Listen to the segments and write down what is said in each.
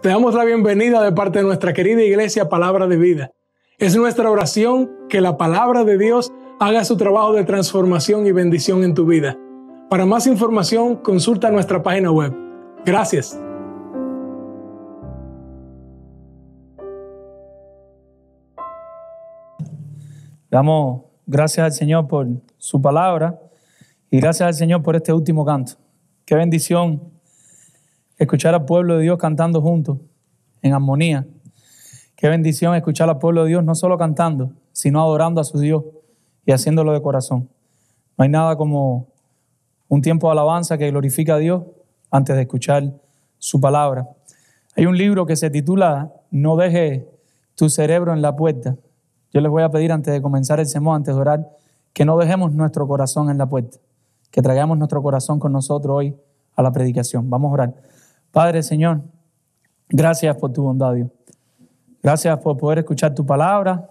Te damos la bienvenida de parte de nuestra querida iglesia Palabra de Vida. Es nuestra oración que la Palabra de Dios haga su trabajo de transformación y bendición en tu vida. Para más información, consulta nuestra página web. Gracias. Damos gracias al Señor por su palabra y gracias al Señor por este último canto. Qué bendición escuchar al pueblo de Dios cantando juntos, en armonía. Qué bendición escuchar al pueblo de Dios no solo cantando, sino adorando a su Dios y haciéndolo de corazón. No hay nada como un tiempo de alabanza que glorifica a Dios antes de escuchar su palabra. Hay un libro que se titula No dejes tu cerebro en la puerta. Yo les voy a pedir antes de comenzar el sermón, antes de orar, que no dejemos nuestro corazón en la puerta, que traigamos nuestro corazón con nosotros hoy a la predicación. Vamos a orar. Padre, Señor, gracias por tu bondad, Dios. Gracias por poder escuchar tu palabra.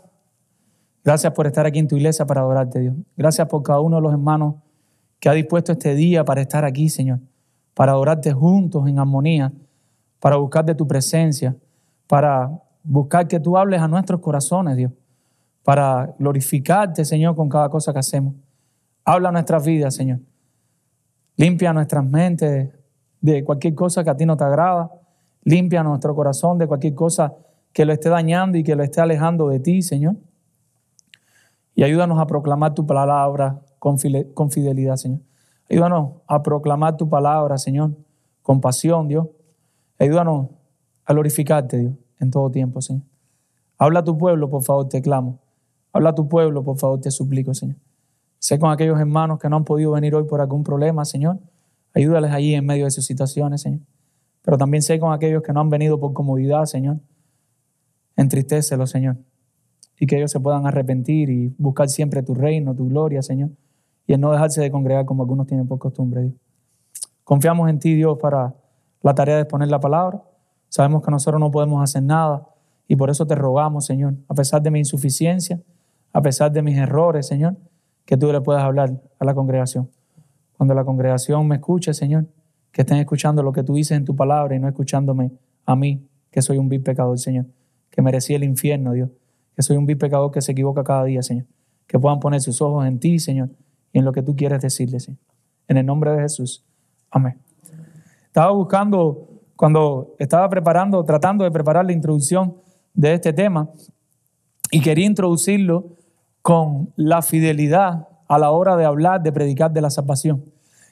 Gracias por estar aquí en tu iglesia para adorarte, Dios. Gracias por cada uno de los hermanos que ha dispuesto este día para estar aquí, Señor, para adorarte juntos en armonía, para buscar de tu presencia, para buscar que tú hables a nuestros corazones, Dios, para glorificarte, Señor, con cada cosa que hacemos. Habla a nuestras vidas, Señor. Limpia nuestras mentes de cualquier cosa que a ti no te agrada. Limpia nuestro corazón de cualquier cosa que lo esté dañando y que lo esté alejando de ti, Señor. Y ayúdanos a proclamar tu palabra con fidelidad, Señor. Ayúdanos a proclamar tu palabra, Señor, con pasión, Dios. Ayúdanos a glorificarte, Dios, en todo tiempo, Señor. Habla a tu pueblo, por favor, te clamo. Habla a tu pueblo, por favor, te suplico, Señor. Sé con aquellos hermanos que no han podido venir hoy por algún problema, Señor. Ayúdales allí en medio de sus situaciones, Señor. Pero también sé con aquellos que no han venido por comodidad, Señor. Entristécelos, Señor. Y que ellos se puedan arrepentir y buscar siempre tu reino, tu gloria, Señor. Y en no dejarse de congregar como algunos tienen por costumbre, Dios. Confiamos en ti, Dios, para la tarea de exponer la palabra. Sabemos que nosotros no podemos hacer nada y por eso te rogamos, Señor, a pesar de mi insuficiencia, a pesar de mis errores, Señor, que tú le puedas hablar a la congregación. Cuando la congregación me escuche, Señor, que estén escuchando lo que tú dices en tu palabra y no escuchándome a mí, que soy un vil pecador, Señor, que merecí el infierno, Dios, que soy un vil pecador que se equivoca cada día, Señor, que puedan poner sus ojos en ti, Señor, y en lo que tú quieres decirles, Señor. En el nombre de Jesús. Amén. Estaba buscando, cuando estaba tratando de preparar la introducción de este tema, y quería introducirlo con la fidelidad a la hora de hablar, de predicar de la salvación.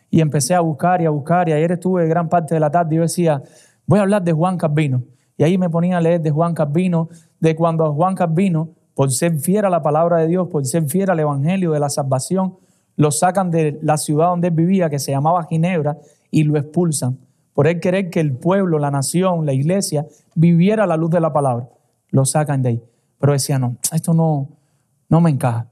Y empecé a buscar y ayer estuve gran parte de la tarde y yo decía, voy a hablar de Juan Calvino. Y ahí me ponía a leer de Juan Calvino, de cuando a Juan Calvino, por ser fiel a la palabra de Dios, por ser fiel al evangelio de la salvación, lo sacan de la ciudad donde él vivía, que se llamaba Ginebra, y lo expulsan. Por él querer que el pueblo, la nación, la iglesia, viviera a la luz de la palabra. Lo sacan de ahí. Pero decía, no, esto no me encaja.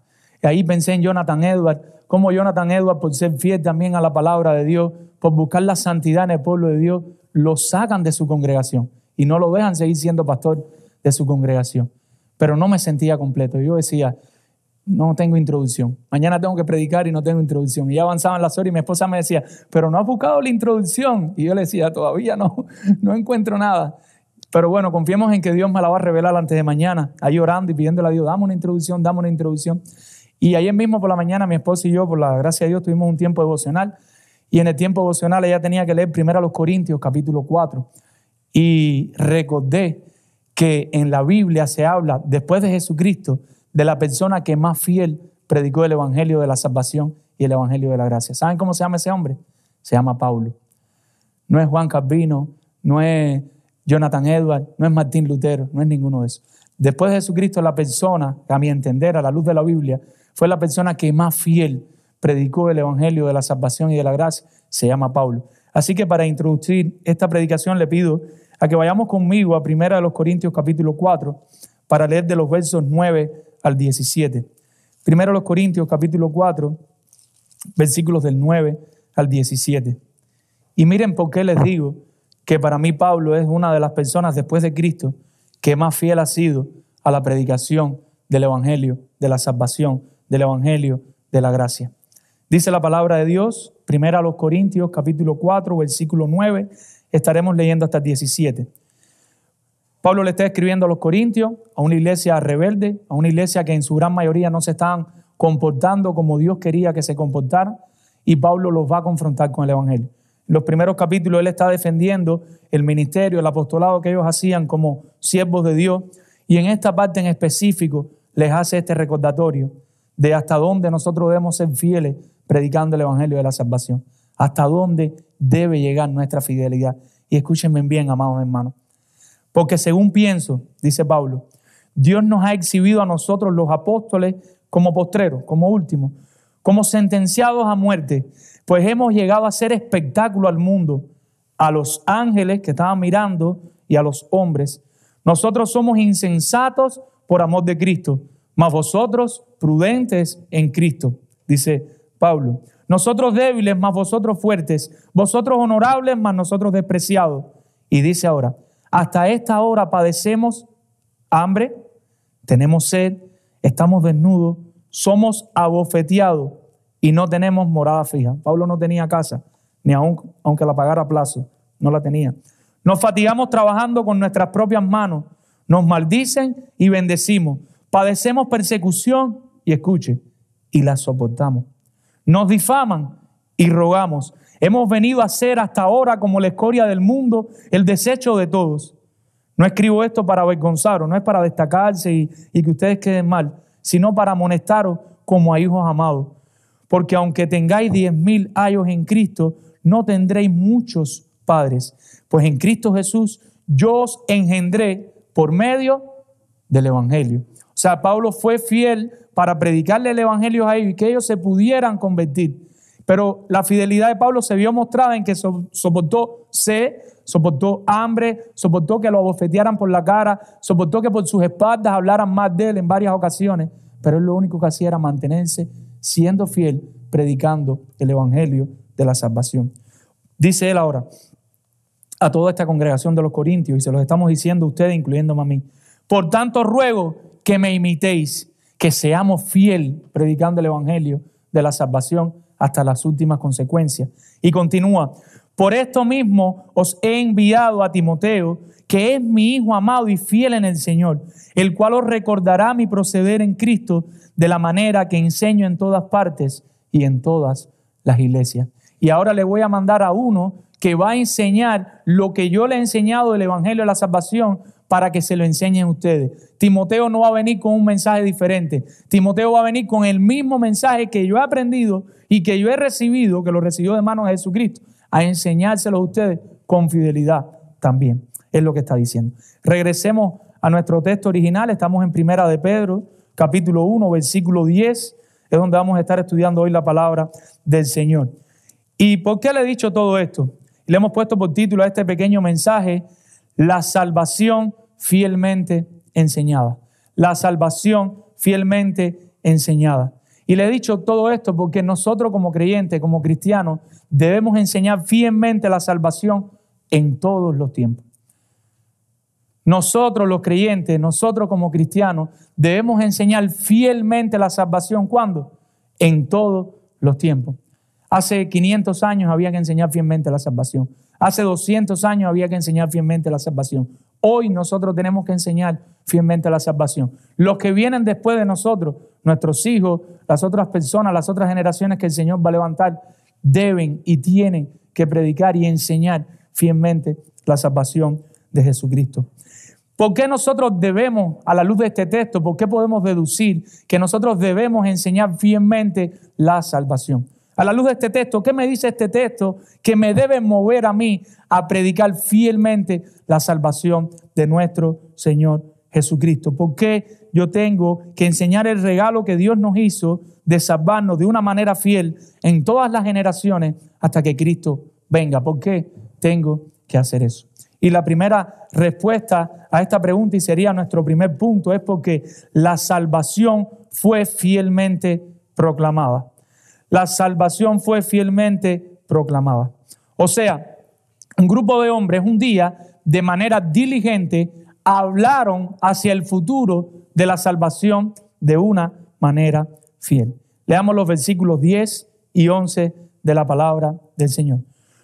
Y ahí pensé en Jonathan Edwards, como Jonathan Edwards, por ser fiel también a la palabra de Dios, por buscar la santidad en el pueblo de Dios, lo sacan de su congregación y no lo dejan seguir siendo pastor de su congregación. Pero no me sentía completo. Yo decía, no tengo introducción. Mañana tengo que predicar y no tengo introducción. Y ya avanzaban las horas y mi esposa me decía, pero no has buscado la introducción. Y yo le decía, todavía no encuentro nada. Pero bueno, confiemos en que Dios me la va a revelar antes de mañana, ahí orando y pidiéndole a Dios, dame una introducción. Y ayer mismo por la mañana mi esposa y yo, por la gracia de Dios, tuvimos un tiempo devocional. Y en el tiempo devocional ella tenía que leer primero a los Corintios, capítulo 4. Y recordé que en la Biblia se habla, después de Jesucristo, de la persona que más fiel predicó el evangelio de la salvación y el evangelio de la gracia. ¿Saben cómo se llama ese hombre? Se llama Pablo. No es Juan Calvino, no es Jonathan Edwards, no es Martín Lutero, no es ninguno de esos. Después de Jesucristo, la persona, a mi entender, a la luz de la Biblia, fue la persona que más fiel predicó el evangelio de la salvación y de la gracia, se llama Pablo. Así que para introducir esta predicación le pido a que vayamos conmigo a 1 Corintios capítulo 4 para leer de los versos 9 al 17. 1 Corintios capítulo 4, versículos del 9 al 17. Y miren por qué les digo que para mí Pablo es una de las personas después de Cristo que más fiel ha sido a la predicación del evangelio, de la salvación, del evangelio, de la gracia. Dice la palabra de Dios, 1 Corintios capítulo 4, versículo 9, estaremos leyendo hasta el 17. Pablo le está escribiendo a los corintios, a una iglesia rebelde, a una iglesia que en su gran mayoría no se estaban comportando como Dios quería que se comportaran, y Pablo los va a confrontar con el evangelio. En los primeros capítulos él está defendiendo el ministerio, el apostolado que ellos hacían como siervos de Dios, y en esta parte en específico les hace este recordatorio de hasta dónde nosotros debemos ser fieles predicando el evangelio de la salvación, hasta dónde debe llegar nuestra fidelidad. Y escúchenme bien, amados hermanos, porque según pienso, dice Pablo, Dios nos ha exhibido a nosotros los apóstoles como postreros, como últimos, como sentenciados a muerte, pues hemos llegado a ser espectáculo al mundo, a los ángeles que estaban mirando y a los hombres. Nosotros somos insensatos por amor de Cristo, mas vosotros prudentes en Cristo, dice Pablo. Nosotros débiles, mas vosotros fuertes, vosotros honorables, mas nosotros despreciados. Y dice ahora, hasta esta hora padecemos hambre, tenemos sed, estamos desnudos, somos abofeteados y no tenemos morada fija. Pablo no tenía casa, ni aunque la pagara a plazo, no la tenía. Nos fatigamos trabajando con nuestras propias manos, nos maldicen y bendecimos. Padecemos persecución y escuche, y la soportamos. Nos difaman y rogamos. Hemos venido a ser hasta ahora como la escoria del mundo, el desecho de todos. No escribo esto para avergonzaros, no es para destacarse y que ustedes queden mal, sino para amonestaros como a hijos amados. Porque aunque tengáis 10,000 años en Cristo, no tendréis muchos padres. Pues en Cristo Jesús yo os engendré por medio del evangelio. O sea, Pablo fue fiel para predicarle el evangelio a ellos y que ellos se pudieran convertir. Pero la fidelidad de Pablo se vio mostrada en que soportó sed, soportó hambre, soportó que lo abofetearan por la cara, soportó que por sus espaldas hablaran más de él en varias ocasiones. Pero él lo único que hacía era mantenerse siendo fiel, predicando el evangelio de la salvación. Dice él ahora a toda esta congregación de los corintios, y se los estamos diciendo a ustedes, incluyéndome a mí: por tanto ruego que me imitéis, que seamos fiel predicando el evangelio de la salvación hasta las últimas consecuencias. Y continúa: por esto mismo os he enviado a Timoteo, que es mi hijo amado y fiel en el Señor, el cual os recordará mi proceder en Cristo de la manera que enseño en todas partes y en todas las iglesias. Y ahora le voy a mandar a uno que va a enseñar lo que yo le he enseñado del evangelio de la salvación, para que se lo enseñen ustedes. Timoteo no va a venir con un mensaje diferente. Timoteo va a venir con el mismo mensaje que yo he aprendido y que yo he recibido, que lo recibió de manos de Jesucristo, a enseñárselo a ustedes con fidelidad también. Es lo que está diciendo. Regresemos a nuestro texto original. Estamos en Primera de Pedro, capítulo 1, versículo 10. Es donde vamos a estar estudiando hoy la palabra del Señor. ¿Y por qué le he dicho todo esto? Le hemos puesto por título a este pequeño mensaje: la salvación fielmente enseñada. La salvación fielmente enseñada. Y le he dicho todo esto porque nosotros como creyentes, como cristianos, debemos enseñar fielmente la salvación en todos los tiempos. Nosotros los creyentes, nosotros como cristianos, debemos enseñar fielmente la salvación. ¿Cuándo? En todos los tiempos. Hace 500 años había que enseñar fielmente la salvación. Hace 200 años había que enseñar fielmente la salvación. Hoy nosotros tenemos que enseñar fielmente la salvación. Los que vienen después de nosotros, nuestros hijos, las otras personas, las otras generaciones que el Señor va a levantar, deben y tienen que predicar y enseñar fielmente la salvación de Jesucristo. ¿Por qué nosotros debemos, a la luz de este texto, por qué podemos deducir que nosotros debemos enseñar fielmente la salvación? A la luz de este texto, ¿qué me dice este texto que me debe mover a mí a predicar fielmente la salvación de nuestro Señor Jesucristo? ¿Por qué yo tengo que enseñar el regalo que Dios nos hizo de salvarnos de una manera fiel en todas las generaciones hasta que Cristo venga? ¿Por qué tengo que hacer eso? Y la primera respuesta a esta pregunta, y sería nuestro primer punto, es porque la salvación fue fielmente proclamada. La salvación fue fielmente proclamada. O sea, un grupo de hombres un día, de manera diligente, hablaron hacia el futuro de la salvación de una manera fiel. Leamos los versículos 10 y 11 de la palabra del Señor.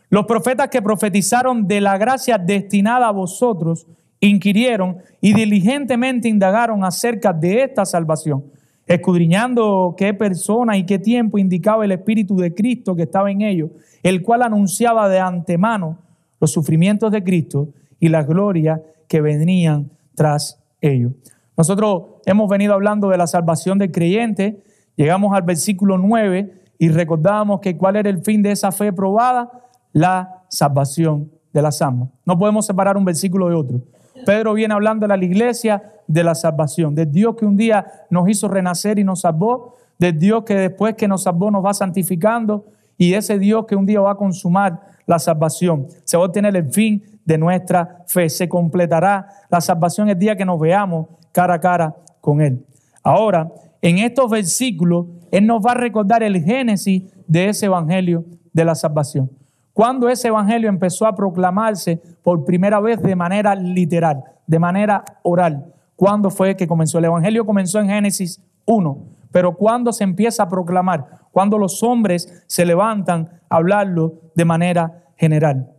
Los profetas que profetizaron de la gracia destinada a vosotros inquirieron y diligentemente indagaron acerca de esta salvación, escudriñando qué persona y qué tiempo indicaba el Espíritu de Cristo que estaba en ellos, el cual anunciaba de antemano los sufrimientos de Cristo y la gloria que venían tras ellos. Nosotros hemos venido hablando de la salvación del creyente, llegamos al versículo 9 y recordábamos que cuál era el fin de esa fe probada, la salvación de las almas. No podemos separar un versículo de otro. Pedro viene hablando a la iglesia de la salvación, del Dios que un día nos hizo renacer y nos salvó, del Dios que después que nos salvó nos va santificando y ese Dios que un día va a consumar la salvación. Se va a obtener el fin de nuestra fe. Se completará la salvación el día que nos veamos cara a cara con Él. Ahora, en estos versículos, Él nos va a recordar el génesis de ese evangelio de la salvación. Cuando ese evangelio empezó a proclamarse por primera vez de manera literal, de manera oral. ¿Cuándo fue que comenzó? El evangelio comenzó en Génesis 1, pero ¿cuándo se empieza a proclamar? Cuando los hombres se levantan a hablarlo de manera general.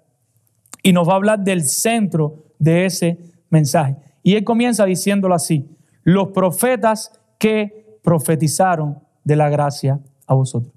Y nos va a hablar del centro de ese mensaje. Y él comienza diciéndolo así: los profetas que profetizaron de la gracia a vosotros.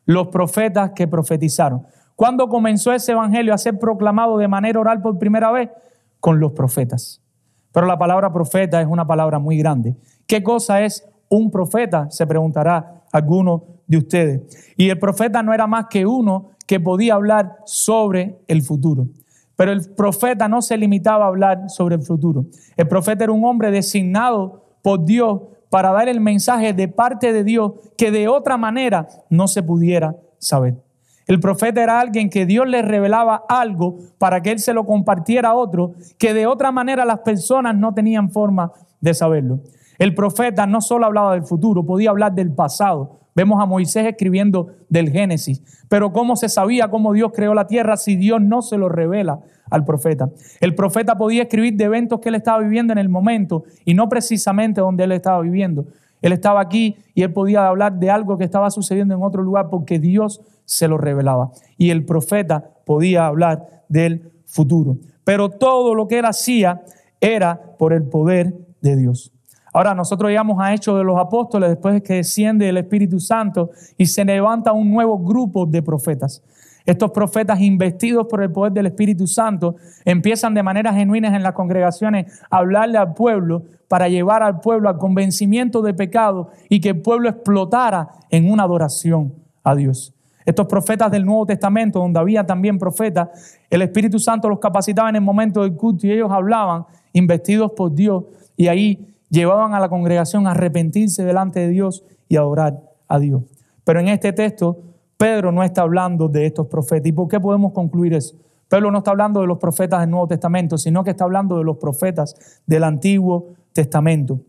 Los profetas que profetizaron. ¿Cuándo comenzó ese evangelio a ser proclamado de manera oral por primera vez? Con los profetas. Pero la palabra profeta es una palabra muy grande. ¿Qué cosa es un profeta? Se preguntará alguno de ustedes. Y el profeta no era más que uno que podía hablar sobre el futuro. Pero el profeta no se limitaba a hablar sobre el futuro. El profeta era un hombre designado por Dios para dar el mensaje de parte de Dios que de otra manera no se pudiera saber. El profeta era alguien que Dios le revelaba algo para que él se lo compartiera a otro, que de otra manera las personas no tenían forma de saberlo. El profeta no solo hablaba del futuro, podía hablar del pasado. Vemos a Moisés escribiendo del Génesis. Pero ¿cómo se sabía cómo Dios creó la tierra si Dios no se lo revela al profeta? El profeta podía escribir de eventos que él estaba viviendo en el momento y no precisamente donde él estaba viviendo. Él estaba aquí y él podía hablar de algo que estaba sucediendo en otro lugar porque Dios se lo revelaba. Y el profeta podía hablar del futuro. Pero todo lo que él hacía era por el poder de Dios. Ahora nosotros llegamos a Hechos de los Apóstoles después de que desciende el Espíritu Santo y se levanta un nuevo grupo de profetas. Estos profetas investidos por el poder del Espíritu Santo empiezan de manera genuina en las congregaciones a hablarle al pueblo para llevar al pueblo al convencimiento de pecado y que el pueblo explotara en una adoración a Dios. Estos profetas del Nuevo Testamento, donde había también profetas, el Espíritu Santo los capacitaba en el momento del culto y ellos hablaban investidos por Dios y ahí llevaban a la congregación a arrepentirse delante de Dios y a adorar a Dios. Pero en este texto, Pedro no está hablando de estos profetas. ¿Y por qué podemos concluir eso? Pedro no está hablando de los profetas del Nuevo Testamento, sino que está hablando de los profetas del Antiguo Testamento.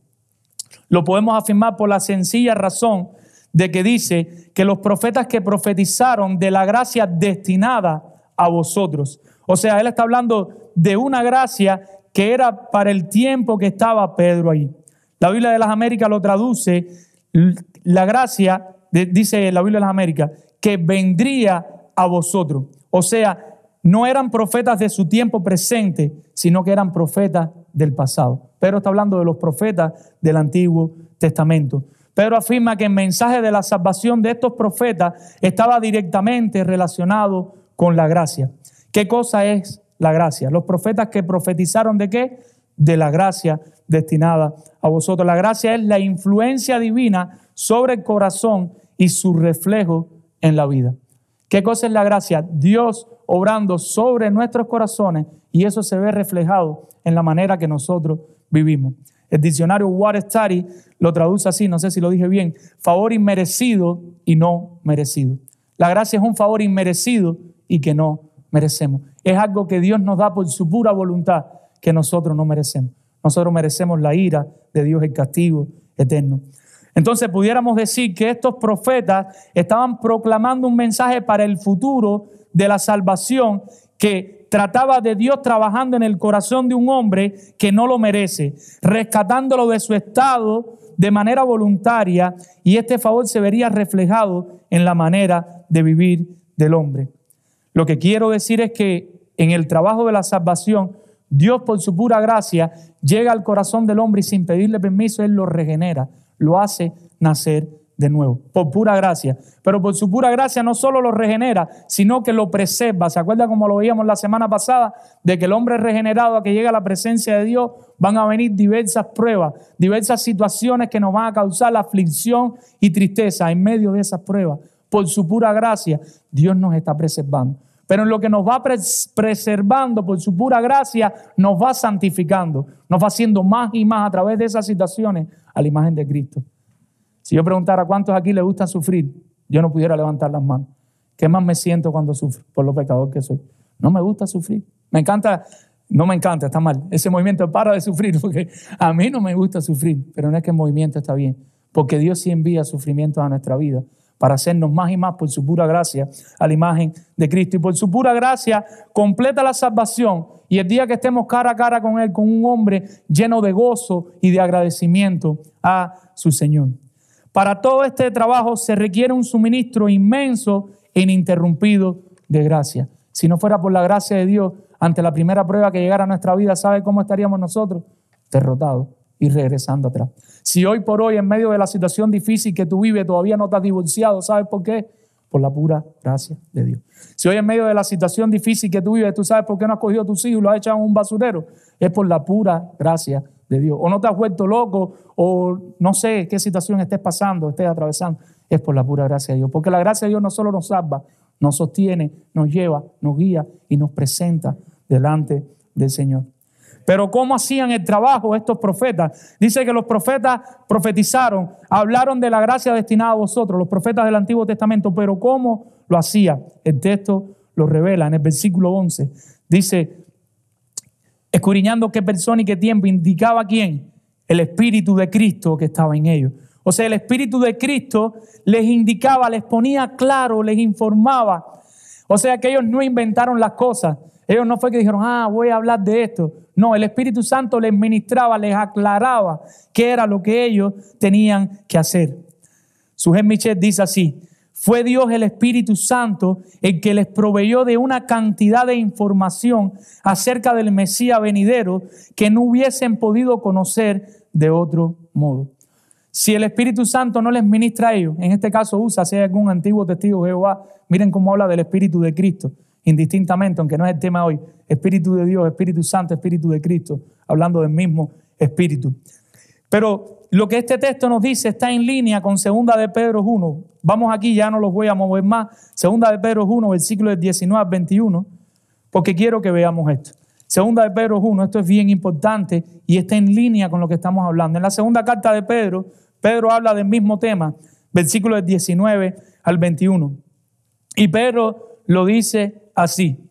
Lo podemos afirmar por la sencilla razón de que dice que los profetas que profetizaron de la gracia destinada a vosotros. O sea, él está hablando de una gracia que era para el tiempo que estaba Pedro ahí. La Biblia de las Américas lo traduce, la gracia, dice la Biblia de las Américas, que vendría a vosotros. O sea, no eran profetas de su tiempo presente, sino que eran profetas del pasado. Pedro está hablando de los profetas del Antiguo Testamento. Pedro afirma que el mensaje de la salvación de estos profetas estaba directamente relacionado con la gracia. ¿Qué cosa es la gracia? Los profetas que profetizaron ¿de qué? De la gracia destinada a vosotros. La gracia es la influencia divina sobre el corazón y su reflejo en la vida. ¿Qué cosa es la gracia? Dios obrando sobre nuestros corazones y eso se ve reflejado en la manera que nosotros vivimos. El diccionario Word Study lo traduce así, no sé si lo dije bien: favor inmerecido y no merecido. La gracia es un favor inmerecido y que no merecemos. Es algo que Dios nos da por su pura voluntad que nosotros no merecemos. Nosotros merecemos la ira de Dios, el castigo eterno. Entonces pudiéramos decir que estos profetas estaban proclamando un mensaje para el futuro de la salvación que trataba de Dios trabajando en el corazón de un hombre que no lo merece, rescatándolo de su estado de manera voluntaria, y este favor se vería reflejado en la manera de vivir del hombre. Lo que quiero decir es que en el trabajo de la salvación, Dios por su pura gracia llega al corazón del hombre y sin pedirle permiso Él lo regenera, lo hace nacer de nuevo, por pura gracia. Pero por su pura gracia no solo lo regenera, sino que lo preserva. ¿Se acuerda como lo veíamos la semana pasada? De que el hombre regenerado a que llega a la presencia de Dios van a venir diversas pruebas, diversas situaciones que nos van a causar aflicción y tristeza. En medio de esas pruebas, por su pura gracia, Dios nos está preservando. Pero en lo que nos va preservando por su pura gracia, nos va santificando, nos va haciendo más y más a través de esas situaciones a la imagen de Cristo. Si yo preguntara cuántos aquí les gusta sufrir, yo no pudiera levantar las manos. ¿Qué más me siento cuando sufro por lo pecador que soy? No me gusta sufrir. Me encanta, no me encanta, está mal. Ese movimiento para de sufrir, porque a mí no me gusta sufrir, pero no es que el movimiento está bien, porque Dios sí envía sufrimientos a nuestra vida para hacernos más y más por su pura gracia a la imagen de Cristo. Y por su pura gracia completa la salvación. Y el día que estemos cara a cara con Él, con un hombre lleno de gozo y de agradecimiento a su Señor. Para todo este trabajo se requiere un suministro inmenso e ininterrumpido de gracia. Si no fuera por la gracia de Dios, ante la primera prueba que llegara a nuestra vida, ¿sabe cómo estaríamos nosotros? Derrotados y regresando atrás. Si hoy por hoy, en medio de la situación difícil que tú vives, todavía no estás divorciado, ¿sabes por qué? Por la pura gracia de Dios. Si hoy en medio de la situación difícil que tú vives, tú sabes por qué no has cogido a tus hijos y los has echado en un basurero, es por la pura gracia de Dios. O no te has vuelto loco, o no sé qué situación estés pasando, estés atravesando, es por la pura gracia de Dios. Porque la gracia de Dios no solo nos salva, nos sostiene, nos lleva, nos guía y nos presenta delante del Señor. Pero ¿cómo hacían el trabajo estos profetas? Dice que los profetas profetizaron, hablaron de la gracia destinada a vosotros, los profetas del Antiguo Testamento, pero ¿cómo lo hacía? El texto lo revela en el versículo 11. Dice, escudriñando qué persona y qué tiempo, indicaba quién, el Espíritu de Cristo que estaba en ellos. O sea, el Espíritu de Cristo les indicaba, les ponía claro, les informaba. O sea, que ellos no inventaron las cosas. Ellos no fue que dijeron, voy a hablar de esto. No, el Espíritu Santo les ministraba, les aclaraba qué era lo que ellos tenían que hacer. Sujén Michel dice así, fue Dios el Espíritu Santo el que les proveyó de una cantidad de información acerca del Mesías venidero que no hubiesen podido conocer de otro modo. Si el Espíritu Santo no les ministra a ellos, en este caso usa, si hay algún antiguo testigo de Jehová, miren cómo habla del Espíritu de Cristo, indistintamente, aunque no es el tema hoy, Espíritu de Dios, Espíritu Santo, Espíritu de Cristo, hablando del mismo Espíritu. Pero lo que este texto nos dice está en línea con 2 de Pedro 1. Vamos aquí, ya no los voy a mover más. 2 de Pedro 1, versículos 19 al 21, porque quiero que veamos esto. 2 de Pedro 1, esto es bien importante y está en línea con lo que estamos hablando. En la segunda carta de Pedro, Pedro habla del mismo tema, versículos 19 al 21. Y Pedro lo dice así.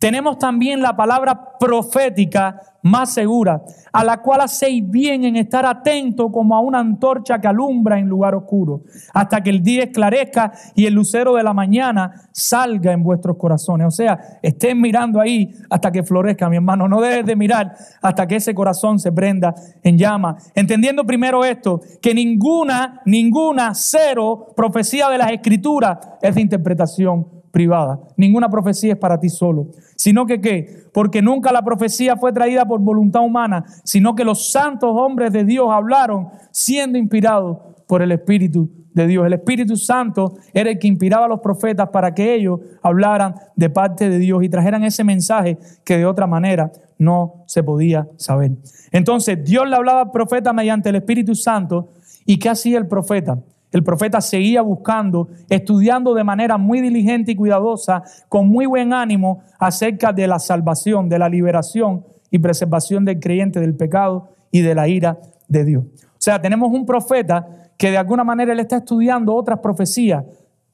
Tenemos también la palabra profética más segura, a la cual hacéis bien en estar atento como a una antorcha que alumbra en lugar oscuro, hasta que el día esclarezca y el lucero de la mañana salga en vuestros corazones. O sea, estén mirando ahí hasta que florezca, mi hermano. No debes de mirar hasta que ese corazón se prenda en llama. Entendiendo primero esto, que ninguna, cero profecía de las Escrituras es de interpretación privada. Ninguna profecía es para ti solo, sino que ¿qué? Porque nunca la profecía fue traída por voluntad humana, sino que los santos hombres de Dios hablaron siendo inspirados por el Espíritu de Dios. El Espíritu Santo era el que inspiraba a los profetas para que ellos hablaran de parte de Dios y trajeran ese mensaje que de otra manera no se podía saber. Entonces Dios le hablaba al profeta mediante el Espíritu Santo. ¿Y qué hacía el profeta? El profeta seguía buscando, estudiando de manera muy diligente y cuidadosa, con muy buen ánimo, acerca de la salvación, de la liberación y preservación del creyente del pecado y de la ira de Dios. O sea, tenemos un profeta que de alguna manera él está estudiando otras profecías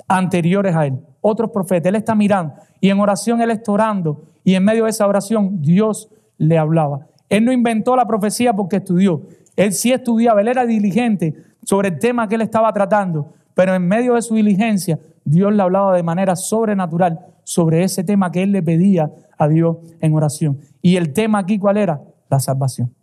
anteriores a él. Otros profetas, él está mirando y en oración él está orando y en medio de esa oración Dios le hablaba. Él no inventó la profecía porque estudió. Él sí estudiaba, él era diligente sobre el tema que él estaba tratando, pero en medio de su diligencia, Dios le hablaba de manera sobrenatural sobre ese tema que él le pedía a Dios en oración. Y el tema aquí, ¿cuál era? La salvación.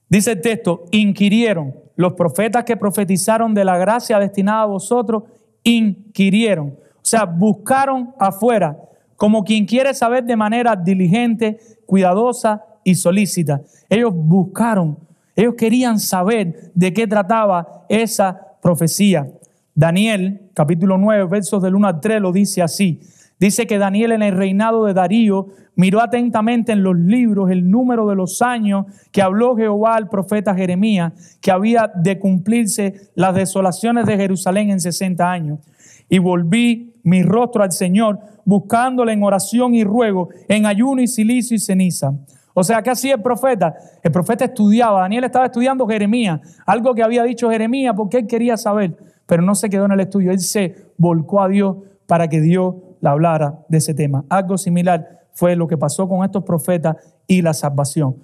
Dice el texto, inquirieron, los profetas que profetizaron de la gracia destinada a vosotros, inquirieron. O sea, buscaron afuera, como quien quiere saber de manera diligente, cuidadosa y solícita. Ellos querían saber de qué trataba esa profecía. Daniel, capítulo 9, versos del 1 al 3, lo dice así. Dice que Daniel, en el reinado de Darío, miró atentamente en los libros el número de los años que habló Jehová al profeta Jeremías, que había de cumplirse las desolaciones de Jerusalén en 60 años. Y volví mi rostro al Señor, buscándole en oración y ruego, en ayuno y cilicio y ceniza. O sea, ¿qué hacía el profeta? El profeta estudiaba. Daniel estaba estudiando Jeremías, algo que había dicho Jeremías porque él quería saber, pero no se quedó en el estudio. Él se volcó a Dios para que Dios le hablara de ese tema. Algo similar fue lo que pasó con estos profetas y la salvación.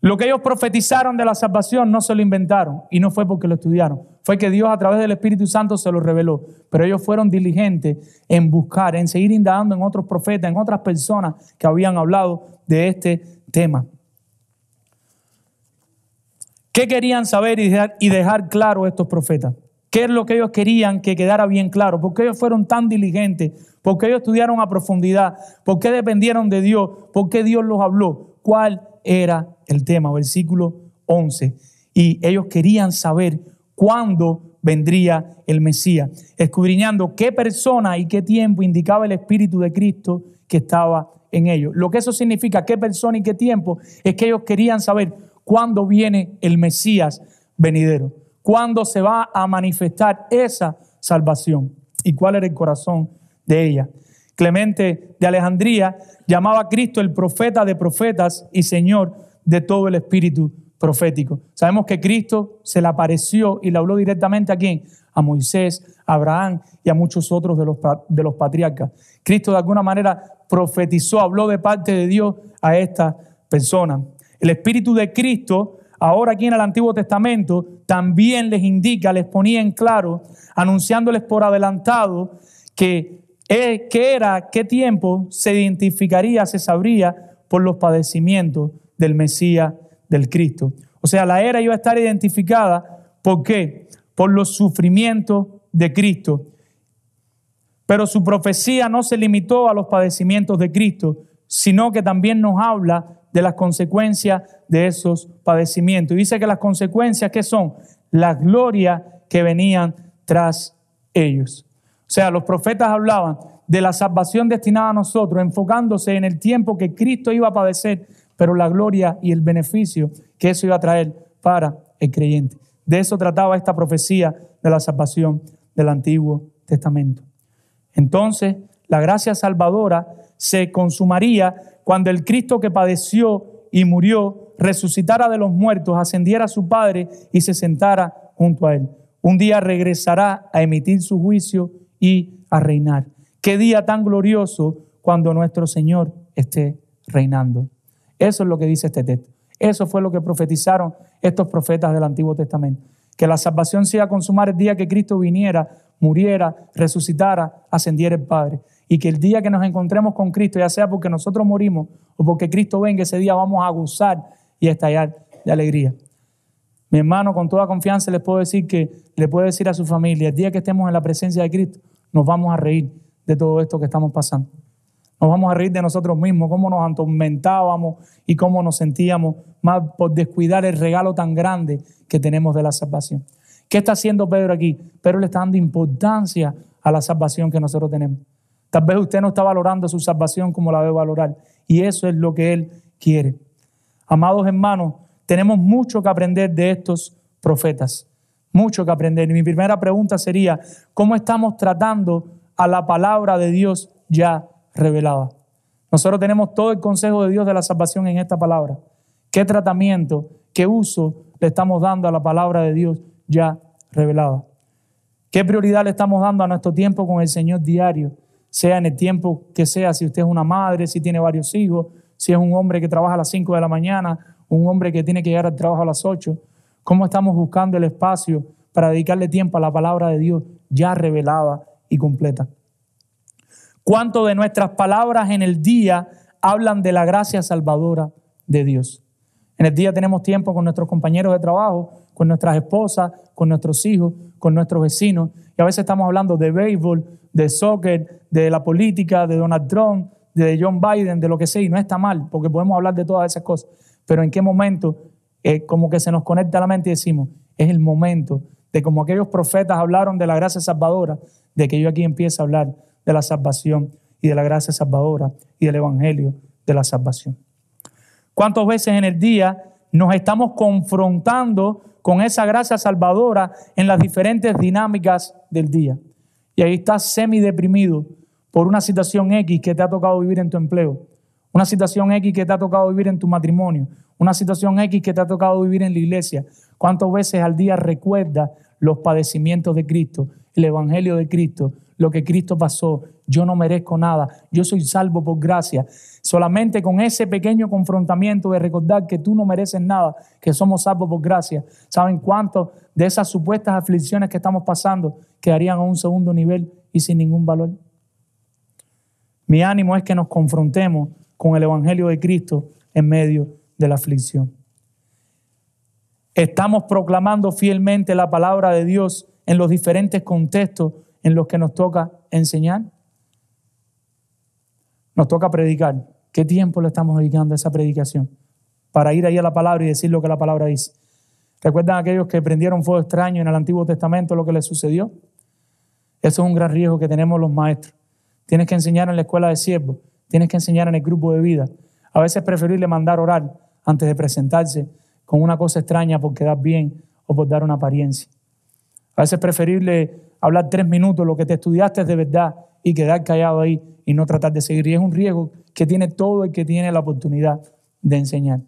Lo que ellos profetizaron de la salvación no se lo inventaron y no fue porque lo estudiaron. Fue que Dios a través del Espíritu Santo se lo reveló. Pero ellos fueron diligentes en buscar, en seguir indagando en otros profetas, en otras personas que habían hablado de este tema. ¿Qué querían saber y dejar claro estos profetas? ¿Qué es lo que ellos querían que quedara bien claro? ¿Por qué ellos fueron tan diligentes? ¿Por qué ellos estudiaron a profundidad? ¿Por qué dependieron de Dios? ¿Por qué Dios los habló? ¿Cuál era el tema? Versículo 11. Y ellos querían saber cuándo vendría el Mesías, escudriñando qué persona y qué tiempo indicaba el Espíritu de Cristo que estaba en ellos. Lo que eso significa, qué persona y qué tiempo, es que ellos querían saber cuándo viene el Mesías venidero, cuándo se va a manifestar esa salvación y cuál era el corazón de ella. Clemente de Alejandría llamaba a Cristo el profeta de profetas y Señor de todo el espíritu profético. Sabemos que Cristo se le apareció y le habló directamente ¿a quién? A Moisés, a Abraham y a muchos otros de los patriarcas. Cristo de alguna manera profetizó, habló de parte de Dios a esta persona. El Espíritu de Cristo, ahora aquí en el Antiguo Testamento, también les indica, les ponía en claro, anunciándoles por adelantado qué era, qué tiempo se identificaría, se sabría por los padecimientos del Mesías, del Cristo. O sea, la era iba a estar identificada, ¿por qué? Por los sufrimientos de Cristo. Pero su profecía no se limitó a los padecimientos de Cristo, sino que también nos habla de las consecuencias de esos padecimientos. Y dice que las consecuencias, ¿qué son? La gloria que venían tras ellos. O sea, los profetas hablaban de la salvación destinada a nosotros, enfocándose en el tiempo que Cristo iba a padecer, pero la gloria y el beneficio que eso iba a traer para el creyente. De eso trataba esta profecía de la salvación del Antiguo Testamento. Entonces, la gracia salvadora se consumaría cuando el Cristo que padeció y murió resucitara de los muertos, ascendiera a su Padre y se sentara junto a Él. Un día regresará a emitir su juicio y a reinar. Qué día tan glorioso cuando nuestro Señor esté reinando. Eso es lo que dice este texto. Eso fue lo que profetizaron estos profetas del Antiguo Testamento. Que la salvación se iba a consumar el día que Cristo viniera, muriera, resucitara, ascendiera el Padre. Y que el día que nos encontremos con Cristo, ya sea porque nosotros morimos o porque Cristo venga, ese día vamos a gozar y a estallar de alegría. Mi hermano, con toda confianza le puedo decir a su familia, el día que estemos en la presencia de Cristo, nos vamos a reír de todo esto que estamos pasando. Nos vamos a reír de nosotros mismos, cómo nos atormentábamos y cómo nos sentíamos más por descuidar el regalo tan grande que tenemos de la salvación. ¿Qué está haciendo Pedro aquí? Pedro le está dando importancia a la salvación que nosotros tenemos. Tal vez usted no está valorando su salvación como la debe valorar. Y eso es lo que Él quiere. Amados hermanos, tenemos mucho que aprender de estos profetas. Mucho que aprender. Y mi primera pregunta sería, ¿cómo estamos tratando a la palabra de Dios ya revelada? Nosotros tenemos todo el consejo de Dios de la salvación en esta palabra. ¿Qué tratamiento, qué uso le estamos dando a la palabra de Dios ya revelada? ¿Qué prioridad le estamos dando a nuestro tiempo con el Señor diario? Sea en el tiempo que sea, si usted es una madre, si tiene varios hijos, si es un hombre que trabaja a las 5 de la mañana, un hombre que tiene que llegar al trabajo a las 8. ¿Cómo estamos buscando el espacio para dedicarle tiempo a la palabra de Dios ya revelada y completa? ¿Cuánto de nuestras palabras en el día hablan de la gracia salvadora de Dios? En el día tenemos tiempo con nuestros compañeros de trabajo, con nuestras esposas, con nuestros hijos, con nuestros vecinos. Y a veces estamos hablando de béisbol, de soccer, de la política, de Donald Trump, de John Biden, de lo que sea, y no está mal, porque podemos hablar de todas esas cosas, pero en qué momento como que se nos conecta la mente y decimos, es el momento de como aquellos profetas hablaron de la gracia salvadora, de que yo aquí empiezo a hablar de la salvación y de la gracia salvadora y del evangelio de la salvación. ¿Cuántas veces en el día nos estamos confrontando con esa gracia salvadora en las diferentes dinámicas del día? Y ahí estás semi-deprimido por una situación X que te ha tocado vivir en tu empleo, una situación X que te ha tocado vivir en tu matrimonio, una situación X que te ha tocado vivir en la iglesia. ¿Cuántas veces al día recuerdas los padecimientos de Cristo, el evangelio de Cristo, lo que Cristo pasó? Yo no merezco nada, yo soy salvo por gracia. Solamente con ese pequeño confrontamiento de recordar que tú no mereces nada, que somos salvos por gracia. ¿Saben cuánto de esas supuestas aflicciones que estamos pasando quedarían a un segundo nivel y sin ningún valor? Mi ánimo es que nos confrontemos con el evangelio de Cristo en medio de la aflicción. Estamos proclamando fielmente la palabra de Dios en los diferentes contextos en los que nos toca enseñar. Nos toca predicar. ¿Qué tiempo le estamos dedicando a esa predicación? Para ir ahí a la palabra y decir lo que la palabra dice. ¿Recuerdan aquellos que prendieron fuego extraño en el Antiguo Testamento lo que les sucedió? Eso es un gran riesgo que tenemos los maestros. Tienes que enseñar en la escuela de siervos, tienes que enseñar en el grupo de vida. A veces es preferible mandar orar antes de presentarse con una cosa extraña por quedar bien o por dar una apariencia. A veces es preferible hablar 3 minutos lo que te estudiaste de verdad y quedar callado ahí y no tratar de seguir. Y es un riesgo que tiene todo el que tiene la oportunidad de enseñar.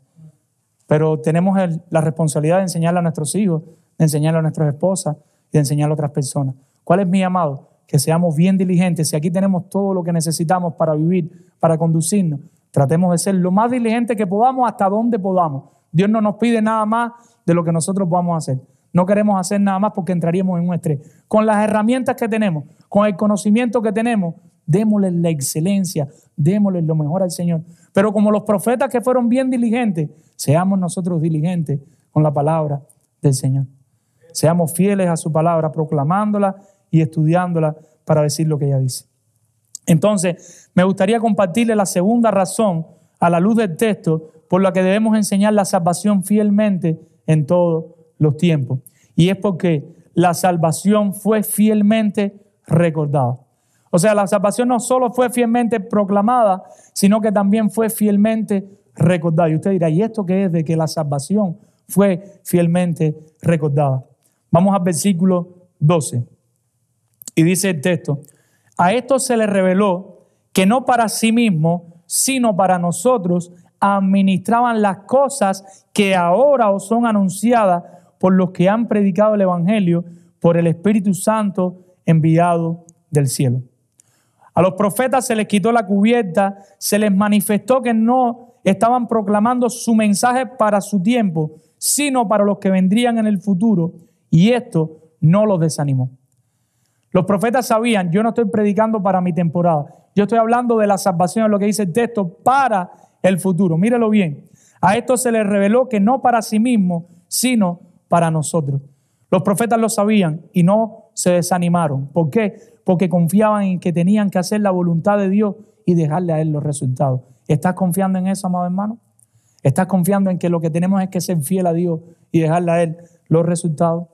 Pero tenemos la responsabilidad de enseñarle a nuestros hijos, de enseñarle a nuestras esposas y de enseñarle a otras personas. ¿Cuál es mi llamado? Que seamos bien diligentes. Si aquí tenemos todo lo que necesitamos para vivir, para conducirnos, tratemos de ser lo más diligentes que podamos hasta donde podamos. Dios no nos pide nada más de lo que nosotros podamos hacer. No queremos hacer nada más porque entraríamos en un estrés. Con las herramientas que tenemos, con el conocimiento que tenemos, démosle la excelencia, démosle lo mejor al Señor. Pero como los profetas que fueron bien diligentes, seamos nosotros diligentes con la palabra del Señor. Seamos fieles a su palabra, proclamándola y estudiándola para decir lo que ella dice. Entonces, me gustaría compartirle la segunda razón a la luz del texto por la que debemos enseñar la salvación fielmente en todos los tiempos. Y es porque la salvación fue fielmente recordada. O sea, la salvación no solo fue fielmente proclamada, sino que también fue fielmente recordada. Y usted dirá, ¿y esto qué es de que la salvación fue fielmente recordada? Vamos al versículo 12. Y dice el texto, a esto se le reveló que no para sí mismo, sino para nosotros, administraban las cosas que ahora os son anunciadas por los que han predicado el evangelio por el Espíritu Santo enviado del cielo. A los profetas se les quitó la cubierta, se les manifestó que no estaban proclamando su mensaje para su tiempo, sino para los que vendrían en el futuro, y esto no los desanimó. Los profetas sabían, yo no estoy predicando para mi temporada, yo estoy hablando de la salvación, lo que dice el texto, para el futuro. Mírelo bien. A esto se les reveló que no para sí mismo, sino para nosotros. Los profetas lo sabían y no se desanimaron. ¿Por qué? Porque confiaban en que tenían que hacer la voluntad de Dios y dejarle a Él los resultados. ¿Estás confiando en eso, amado hermano? ¿Estás confiando en que lo que tenemos es que ser fiel a Dios y dejarle a Él los resultados?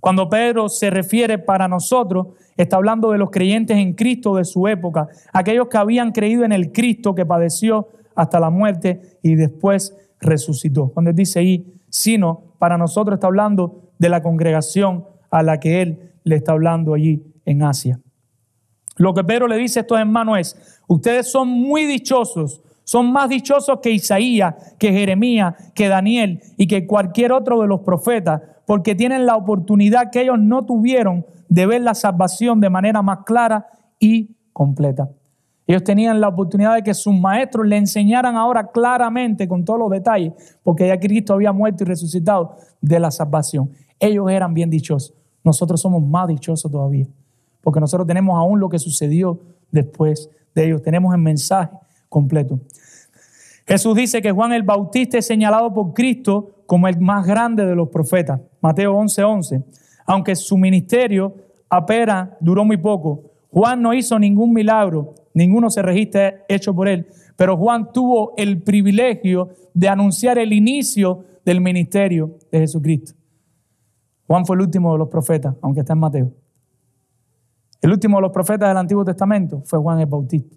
Cuando Pedro se refiere para nosotros, está hablando de los creyentes en Cristo de su época, aquellos que habían creído en el Cristo que padeció hasta la muerte y después resucitó. Cuando él dice ahí, sino para nosotros está hablando de la congregación a la que él le está hablando allí en Asia. Lo que Pedro le dice a estos hermanos es, ustedes son muy dichosos, son más dichosos que Isaías, que Jeremías, que Daniel y que cualquier otro de los profetas, porque tienen la oportunidad que ellos no tuvieron de ver la salvación de manera más clara y completa. Ellos tenían la oportunidad de que sus maestros le enseñaran ahora claramente, con todos los detalles, porque ya Cristo había muerto y resucitado, de la salvación. Ellos eran bien dichosos. Nosotros somos más dichosos todavía, porque nosotros tenemos aún lo que sucedió después de ellos. Tenemos el mensaje completo. Jesús dice que Juan el Bautista es señalado por Cristo como el más grande de los profetas. Mateo 11:11. Aunque su ministerio apenas duró muy poco, Juan no hizo ningún milagro ninguno se registra hecho por él, pero Juan tuvo el privilegio de anunciar el inicio del ministerio de Jesucristo. Juan fue el último de los profetas, aunque está en Mateo. El último de los profetas del Antiguo Testamento fue Juan el Bautista.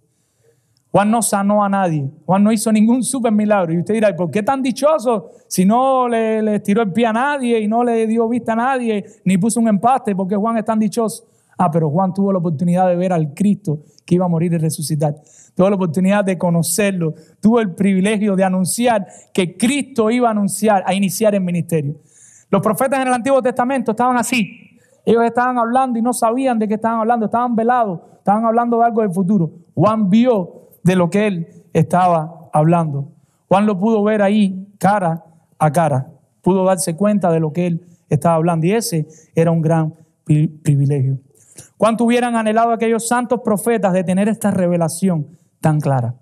Juan no sanó a nadie. Juan no hizo ningún super milagro. Y usted dirá, ¿y por qué tan dichoso si no le tiró el pie a nadie y no le dio vista a nadie, ni puso un empaste? ¿Por qué Juan es tan dichoso? Pero Juan tuvo la oportunidad de ver al Cristo que iba a morir y resucitar. Tuvo la oportunidad de conocerlo. Tuvo el privilegio de anunciar que Cristo iba a iniciar el ministerio. Los profetas en el Antiguo Testamento estaban así. Ellos estaban hablando y no sabían de qué estaban hablando. Estaban velados. Estaban hablando de algo del futuro. Juan vio de lo que él estaba hablando. Juan lo pudo ver ahí cara a cara. Pudo darse cuenta de lo que él estaba hablando. Y ese era un gran privilegio. ¿Cuánto hubieran anhelado aquellos santos profetas de tener esta revelación tan clara?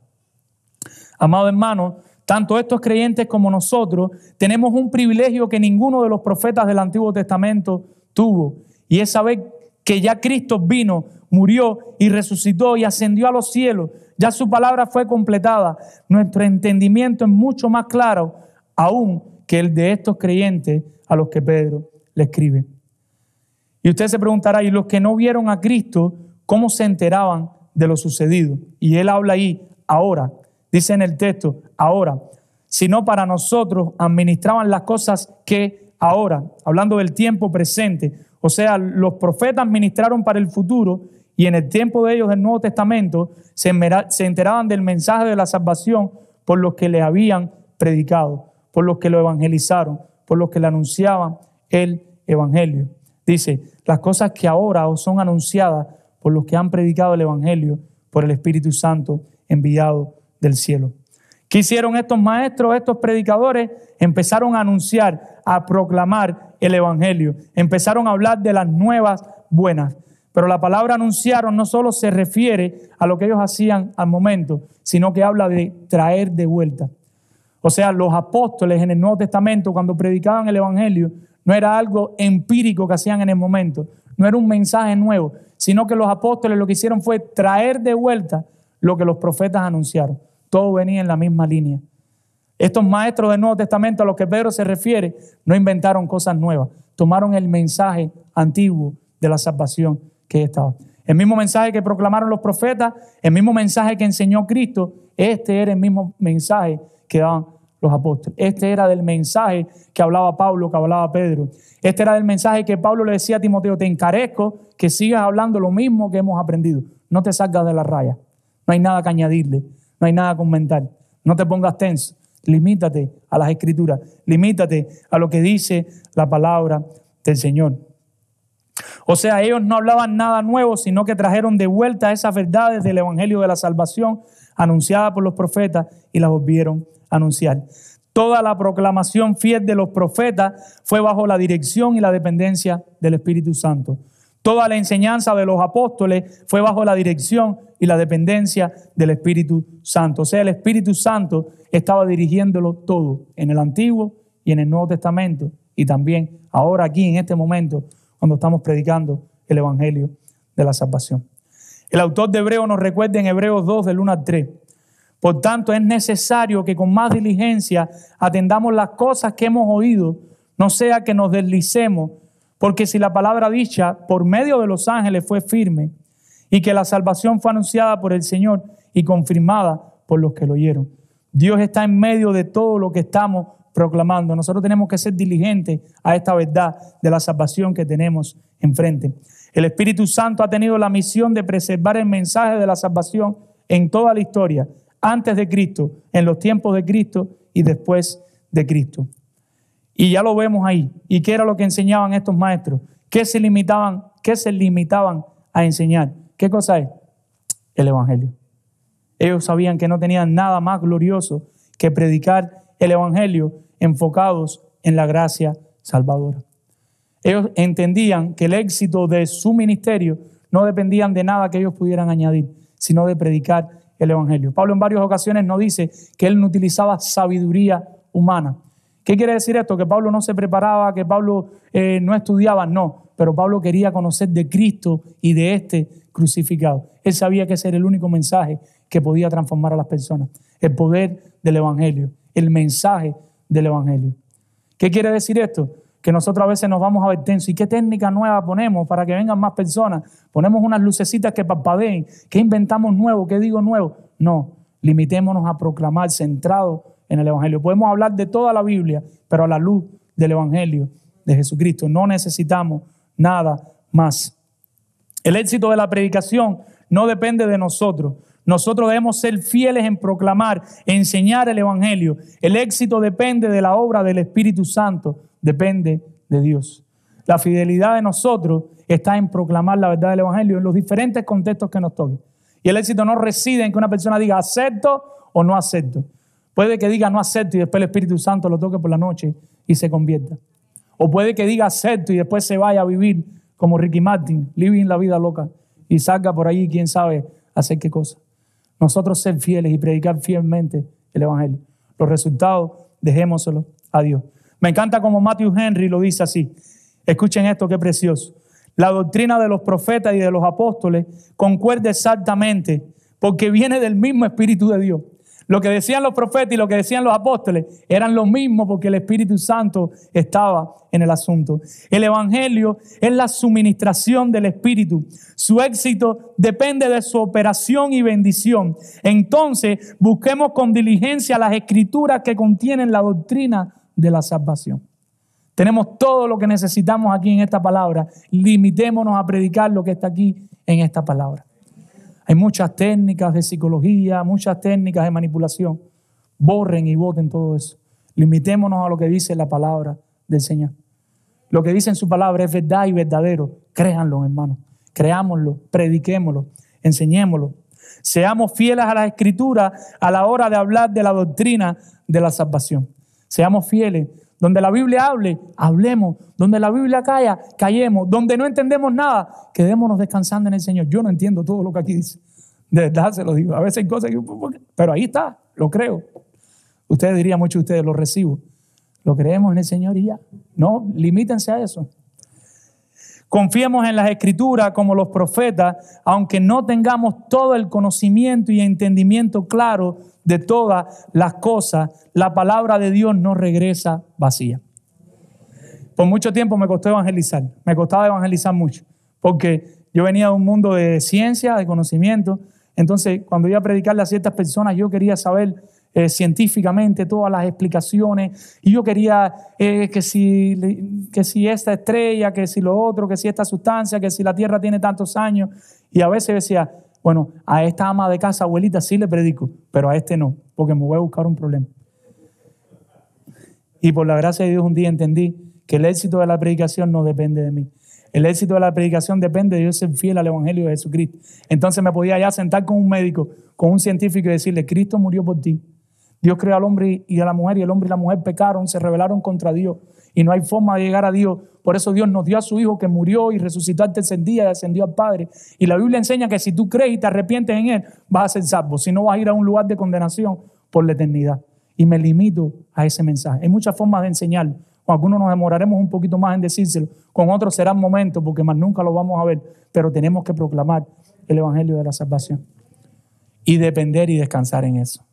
Amado hermano, tanto estos creyentes como nosotros tenemos un privilegio que ninguno de los profetas del Antiguo Testamento tuvo. Y es saber que ya Cristo vino, murió y resucitó y ascendió a los cielos. Ya su palabra fue completada. Nuestro entendimiento es mucho más claro aún que el de estos creyentes a los que Pedro le escribe. Y usted se preguntará, ¿y los que no vieron a Cristo, cómo se enteraban de lo sucedido? Y él habla ahí, ahora, dice en el texto, ahora, sino para nosotros administraban las cosas que ahora, hablando del tiempo presente. O sea, los profetas ministraron para el futuro y en el tiempo de ellos del Nuevo Testamento se enteraban del mensaje de la salvación por los que le habían predicado, por los que lo evangelizaron, por los que le anunciaban el evangelio. Dice, las cosas que ahora os son anunciadas por los que han predicado el evangelio por el Espíritu Santo enviado del cielo. ¿Qué hicieron estos maestros, estos predicadores? Empezaron a anunciar, a proclamar el evangelio. Empezaron a hablar de las nuevas buenas. Pero la palabra anunciaron no solo se refiere a lo que ellos hacían al momento, sino que habla de traer de vuelta. O sea, los apóstoles en el Nuevo Testamento, cuando predicaban el evangelio, no era algo empírico que hacían en el momento, no era un mensaje nuevo, sino que los apóstoles lo que hicieron fue traer de vuelta lo que los profetas anunciaron. Todo venía en la misma línea. Estos maestros del Nuevo Testamento a los que Pedro se refiere no inventaron cosas nuevas, tomaron el mensaje antiguo de la salvación que estaba. El mismo mensaje que proclamaron los profetas, el mismo mensaje que enseñó Cristo, este era el mismo mensaje que daban los apóstoles. Este era del mensaje que hablaba Pablo, que hablaba Pedro. Este era del mensaje que Pablo le decía a Timoteo, te encarezco que sigas hablando lo mismo que hemos aprendido. No te salgas de la raya. No hay nada que añadirle, no hay nada que comentar. No te pongas tenso. Limítate a las Escrituras. Limítate a lo que dice la palabra del Señor. O sea, ellos no hablaban nada nuevo, sino que trajeron de vuelta esas verdades del evangelio de la salvación anunciadas por los profetas y las volvieron a anunciar. Toda la proclamación fiel de los profetas fue bajo la dirección y la dependencia del Espíritu Santo. Toda la enseñanza de los apóstoles fue bajo la dirección y la dependencia del Espíritu Santo. O sea, el Espíritu Santo estaba dirigiéndolo todo en el Antiguo y en el Nuevo Testamento y también ahora aquí en este momento cuando estamos predicando el Evangelio de la salvación. El autor de Hebreos nos recuerda en Hebreos 2 del 1 al 3. Por tanto, es necesario que con más diligencia atendamos las cosas que hemos oído, no sea que nos deslicemos, porque si la palabra dicha por medio de los ángeles fue firme y que la salvación fue anunciada por el Señor y confirmada por los que lo oyeron. Dios está en medio de todo lo que estamos proclamando. Nosotros tenemos que ser diligentes a esta verdad de la salvación que tenemos enfrente. El Espíritu Santo ha tenido la misión de preservar el mensaje de la salvación en toda la historia, antes de Cristo, en los tiempos de Cristo y después de Cristo. Y ya lo vemos ahí. ¿Y qué era lo que enseñaban estos maestros? ¿Qué se limitaban a enseñar? ¿Qué cosa es? El Evangelio. Ellos sabían que no tenían nada más glorioso que predicar el Evangelio enfocados en la gracia salvadora. Ellos entendían que el éxito de su ministerio no dependían de nada que ellos pudieran añadir, sino de predicar el Evangelio. Pablo en varias ocasiones nos dice que él no utilizaba sabiduría humana. ¿Qué quiere decir esto? ¿Que Pablo no se preparaba, que Pablo no estudiaba? No. pero Pablo quería conocer de Cristo y de este crucificado. Él sabía que ese era el único mensaje que podía transformar a las personas. El poder del evangelio, el mensaje del evangelio. ¿Qué quiere decir esto? Que nosotros a veces nos vamos a ver tensos. ¿Y qué técnica nueva ponemos para que vengan más personas? Ponemos unas lucecitas que parpadeen. ¿Qué inventamos nuevo? ¿Qué digo nuevo? No, limitémonos a proclamar centrados en el evangelio. Podemos hablar de toda la Biblia, pero a la luz del evangelio de Jesucristo. No necesitamos nada más. El éxito de la predicación no depende de nosotros. Nosotros debemos ser fieles en proclamar, enseñar el evangelio. El éxito depende de la obra del Espíritu Santo, depende de Dios. La fidelidad de nosotros está en proclamar la verdad del evangelio en los diferentes contextos que nos toquen. Y el éxito no reside en que una persona diga acepto o no acepto. Puede que diga no acepto y después el Espíritu Santo lo toque por la noche y se convierta. O puede que diga acepto y después se vaya a vivir como Ricky Martin, living la vida loca, y salga por ahí, quién sabe, hacer qué cosa. Nosotros ser fieles y predicar fielmente el evangelio. Los resultados, dejémoselo a Dios. Me encanta como Matthew Henry lo dice así. Escuchen esto, qué precioso. La doctrina de los profetas y de los apóstoles concuerda exactamente porque viene del mismo Espíritu de Dios. Lo que decían los profetas y lo que decían los apóstoles eran lo mismo porque el Espíritu Santo estaba en el asunto. El evangelio es la suministración del Espíritu. Su éxito depende de su operación y bendición. Entonces, busquemos con diligencia las escrituras que contienen la doctrina de la salvación. Tenemos todo lo que necesitamos aquí en esta palabra. Limitémonos a predicar lo que está aquí en esta palabra. Hay muchas técnicas de psicología, muchas técnicas de manipulación. Borren y voten todo eso. Limitémonos a lo que dice la palabra del Señor. Lo que dice en su palabra es verdad y verdadero. Créanlo, hermanos. Creámoslo, prediquémoslo, enseñémoslo. Seamos fieles a las Escrituras a la hora de hablar de la doctrina de la salvación. Seamos fieles. Donde la Biblia hable, hablemos. Donde la Biblia calla, callemos. Donde no entendemos nada, quedémonos descansando en el Señor. Yo no entiendo todo lo que aquí dice. De verdad se lo digo. A veces hay cosas que... Pero ahí está, lo creo. Ustedes dirían, muchos de ustedes, lo recibo. Lo creemos en el Señor y ya. No, limítense a eso. Confiemos en las Escrituras como los profetas, aunque no tengamos todo el conocimiento y entendimiento claro de todas las cosas, la palabra de Dios no regresa vacía. Por mucho tiempo me costó evangelizar, me costaba evangelizar mucho, porque yo venía de un mundo de ciencia, de conocimiento. Entonces, cuando iba a predicarle a ciertas personas, yo quería saber científicamente todas las explicaciones, y yo quería que si esta estrella, que si lo otro, que si esta sustancia, que si la tierra tiene tantos años, y a veces decía, bueno, a esta ama de casa, abuelita, sí le predico, pero a este no, porque me voy a buscar un problema. Y por la gracia de Dios un día entendí que el éxito de la predicación no depende de mí. El éxito de la predicación depende de yo ser fiel al evangelio de Jesucristo. Entonces me podía ya sentar con un médico, con un científico y decirle, Cristo murió por ti. Dios creó al hombre y a la mujer, y el hombre y la mujer pecaron, se rebelaron contra Dios, y no hay forma de llegar a Dios. Por eso Dios nos dio a su Hijo, que murió y resucitó al tercer día y ascendió al Padre. Y la Biblia enseña que si tú crees y te arrepientes en Él, vas a ser salvo. Si no, vas a ir a un lugar de condenación por la eternidad. Y me limito a ese mensaje. Hay muchas formas de enseñarlo. Con algunos nos demoraremos un poquito más en decírselo. Con otros serán momentos, porque más nunca lo vamos a ver. Pero tenemos que proclamar el evangelio de la salvación. Y depender y descansar en eso,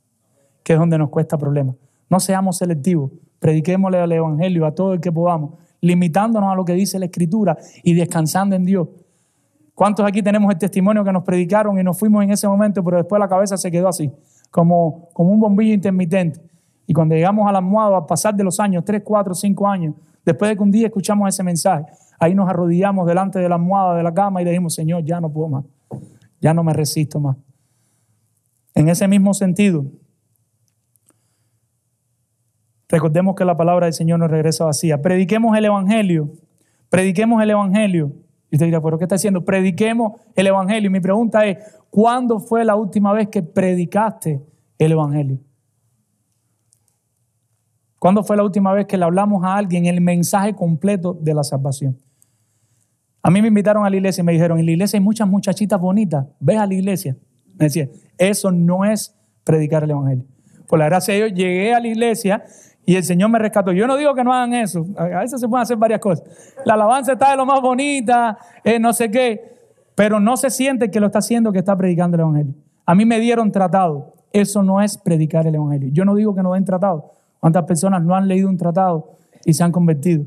que es donde nos cuesta problemas. No seamos selectivos. Prediquémosle el evangelio a todo el que podamos, limitándonos a lo que dice la Escritura y descansando en Dios. ¿Cuántos aquí tenemos el testimonio que nos predicaron y nos fuimos en ese momento, pero después la cabeza se quedó así, como un bombillo intermitente? Y cuando llegamos a la almohada, a pasar de los años, 3, 4, 5 años, después de que un día escuchamos ese mensaje, ahí nos arrodillamos delante de la almohada de la cama y le dijimos, Señor, ya no puedo más, ya no me resisto más. En ese mismo sentido, recordemos que la palabra del Señor no regresa vacía. Prediquemos el evangelio. Prediquemos el evangelio. Y usted dirá, ¿pero qué está diciendo? Prediquemos el evangelio. Y mi pregunta es, ¿cuándo fue la última vez que predicaste el evangelio? ¿Cuándo fue la última vez que le hablamos a alguien el mensaje completo de la salvación? A mí me invitaron a la iglesia y me dijeron, en la iglesia hay muchas muchachitas bonitas. Ve a la iglesia. Me decían, eso no es predicar el evangelio. Por la gracia de Dios llegué a la iglesia y el Señor me rescató. Yo no digo que no hagan eso. A veces se pueden hacer varias cosas. La alabanza está de lo más bonita, no sé qué, pero no se siente que lo está haciendo, que está predicando el evangelio. A mí me dieron tratado. Eso no es predicar el evangelio. Yo no digo que no den tratado. ¿Cuántas personas no han leído un tratado y se han convertido?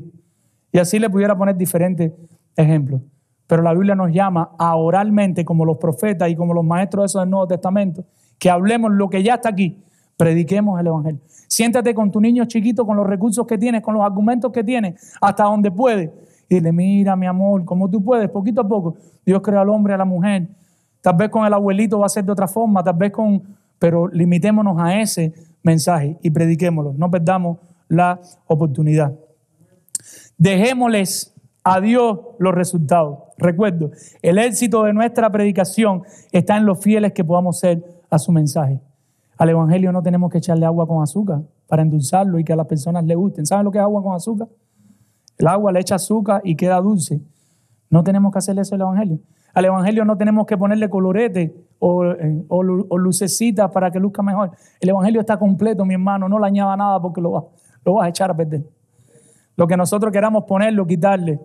Y así le pudiera poner diferentes ejemplos. Pero la Biblia nos llama a oralmente, como los profetas y como los maestros de esos del Nuevo Testamento, que hablemos lo que ya está aquí, prediquemos el evangelio. Siéntate con tu niño chiquito, con los recursos que tienes, con los argumentos que tienes, hasta donde puedes. Y dile, mira mi amor, como tú puedes, poquito a poco. Dios creó al hombre y a la mujer. Tal vez con el abuelito va a ser de otra forma, tal vez pero limitémonos a ese mensaje y prediquémoslo. No perdamos la oportunidad. Dejémosles a Dios los resultados. Recuerdo, el éxito de nuestra predicación está en los fieles que podamos ser a su mensaje. Al evangelio no tenemos que echarle agua con azúcar para endulzarlo y que a las personas les gusten. ¿Saben lo que es agua con azúcar? El agua le echa azúcar y queda dulce. No tenemos que hacerle eso al evangelio. Al evangelio no tenemos que ponerle colorete o lucecitas para que luzca mejor. El evangelio está completo, mi hermano. No le añada nada porque lo vas a echar a perder. Lo que nosotros queramos ponerlo, quitarle.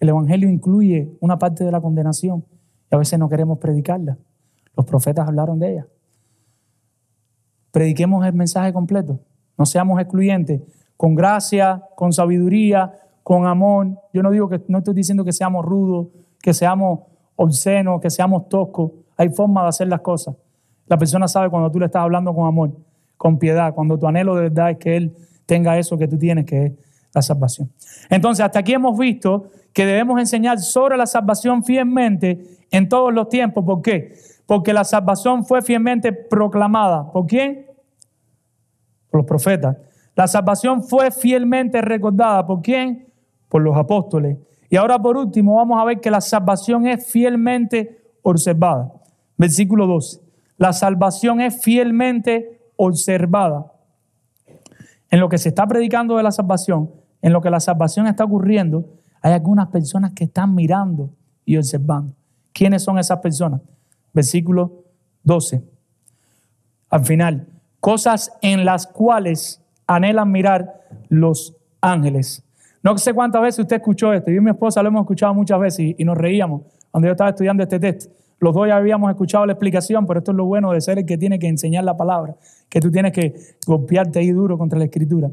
El evangelio incluye una parte de la condenación y a veces no queremos predicarla. Los profetas hablaron de ella. Prediquemos el mensaje completo. No seamos excluyentes. Con gracia, con sabiduría, con amor. Yo no estoy diciendo que seamos rudos, que seamos obscenos, que seamos toscos. Hay formas de hacer las cosas. La persona sabe cuando tú le estás hablando con amor, con piedad, cuando tu anhelo de verdad es que Él tenga eso que tú tienes, que es la salvación. Entonces, hasta aquí hemos visto que debemos enseñar sobre la salvación fielmente en todos los tiempos. ¿Por qué? Porque la salvación fue fielmente proclamada. ¿Por quién? Por los profetas. La salvación fue fielmente recordada. ¿Por quién? Por los apóstoles. Y ahora por último vamos a ver que la salvación es fielmente observada. Versículo 12. La salvación es fielmente observada. En lo que se está predicando de la salvación, en lo que la salvación está ocurriendo, hay algunas personas que están mirando y observando. ¿Quiénes son esas personas? Versículo 12. Al final, cosas en las cuales anhelan mirar los ángeles. No sé cuántas veces usted escuchó esto. Yo y mi esposa lo hemos escuchado muchas veces y nos reíamos cuando yo estaba estudiando este texto. Los dos ya habíamos escuchado la explicación, pero esto es lo bueno de ser el que tiene que enseñar la palabra, que tú tienes que golpearte ahí duro contra la escritura.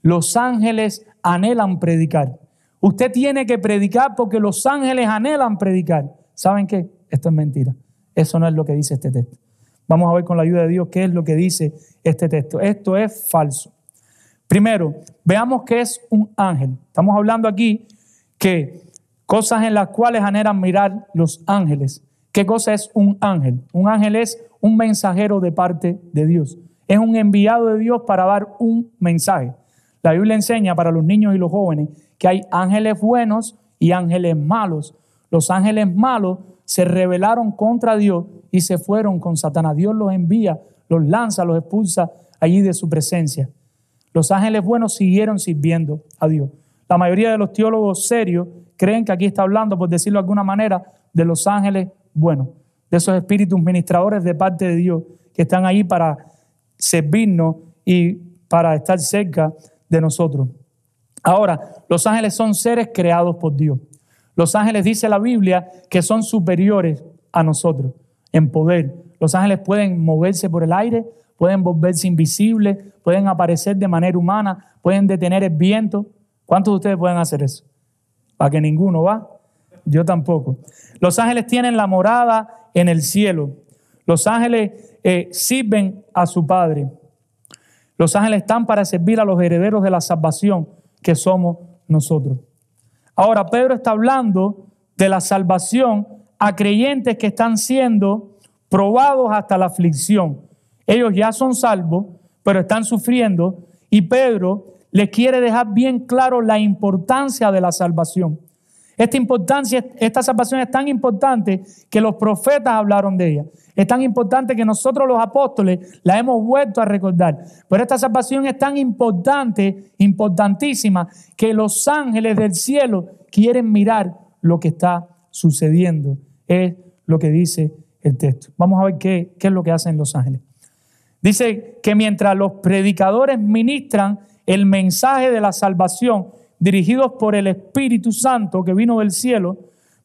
Los ángeles anhelan predicar. Usted tiene que predicar porque los ángeles anhelan predicar. ¿Saben qué? Esto es mentira. Eso no es lo que dice este texto. Vamos a ver con la ayuda de Dios qué es lo que dice este texto. Esto es falso. Primero, veamos qué es un ángel. Estamos hablando aquí que cosas en las cuales anhelan mirar los ángeles. ¿Qué cosa es un ángel? Un ángel es un mensajero de parte de Dios. Es un enviado de Dios para dar un mensaje. La Biblia enseña para los niños y los jóvenes que hay ángeles buenos y ángeles malos. Los ángeles malos se rebelaron contra Dios y se fueron con Satanás. Dios los envía, los lanza, los expulsa allí de su presencia. Los ángeles buenos siguieron sirviendo a Dios. La mayoría de los teólogos serios creen que aquí está hablando, por decirlo de alguna manera, de los ángeles buenos, de esos espíritus ministradores de parte de Dios que están ahí para servirnos y para estar cerca de nosotros. Ahora, los ángeles son seres creados por Dios. Los ángeles, dice la Biblia, que son superiores a nosotros en poder. Los ángeles pueden moverse por el aire, pueden volverse invisibles, pueden aparecer de manera humana, pueden detener el viento. ¿Cuántos de ustedes pueden hacer eso? Para que ninguno va. Yo tampoco. Los ángeles tienen la morada en el cielo. Los ángeles sirven a su Padre. Los ángeles están para servir a los herederos de la salvación que somos nosotros. Ahora, Pedro está hablando de la salvación a creyentes que están siendo probados hasta la aflicción. Ellos ya son salvos, pero están sufriendo, y Pedro les quiere dejar bien claro la importancia de la salvación. Esta salvación es tan importante que los profetas hablaron de ella. Es tan importante que nosotros los apóstoles la hemos vuelto a recordar. Pero esta salvación es tan importante, importantísima, que los ángeles del cielo quieren mirar lo que está sucediendo. Es lo que dice el texto. Vamos a ver qué es lo que hacen los ángeles. Dice que mientras los predicadores ministran el mensaje de la salvación dirigidos por el Espíritu Santo que vino del cielo,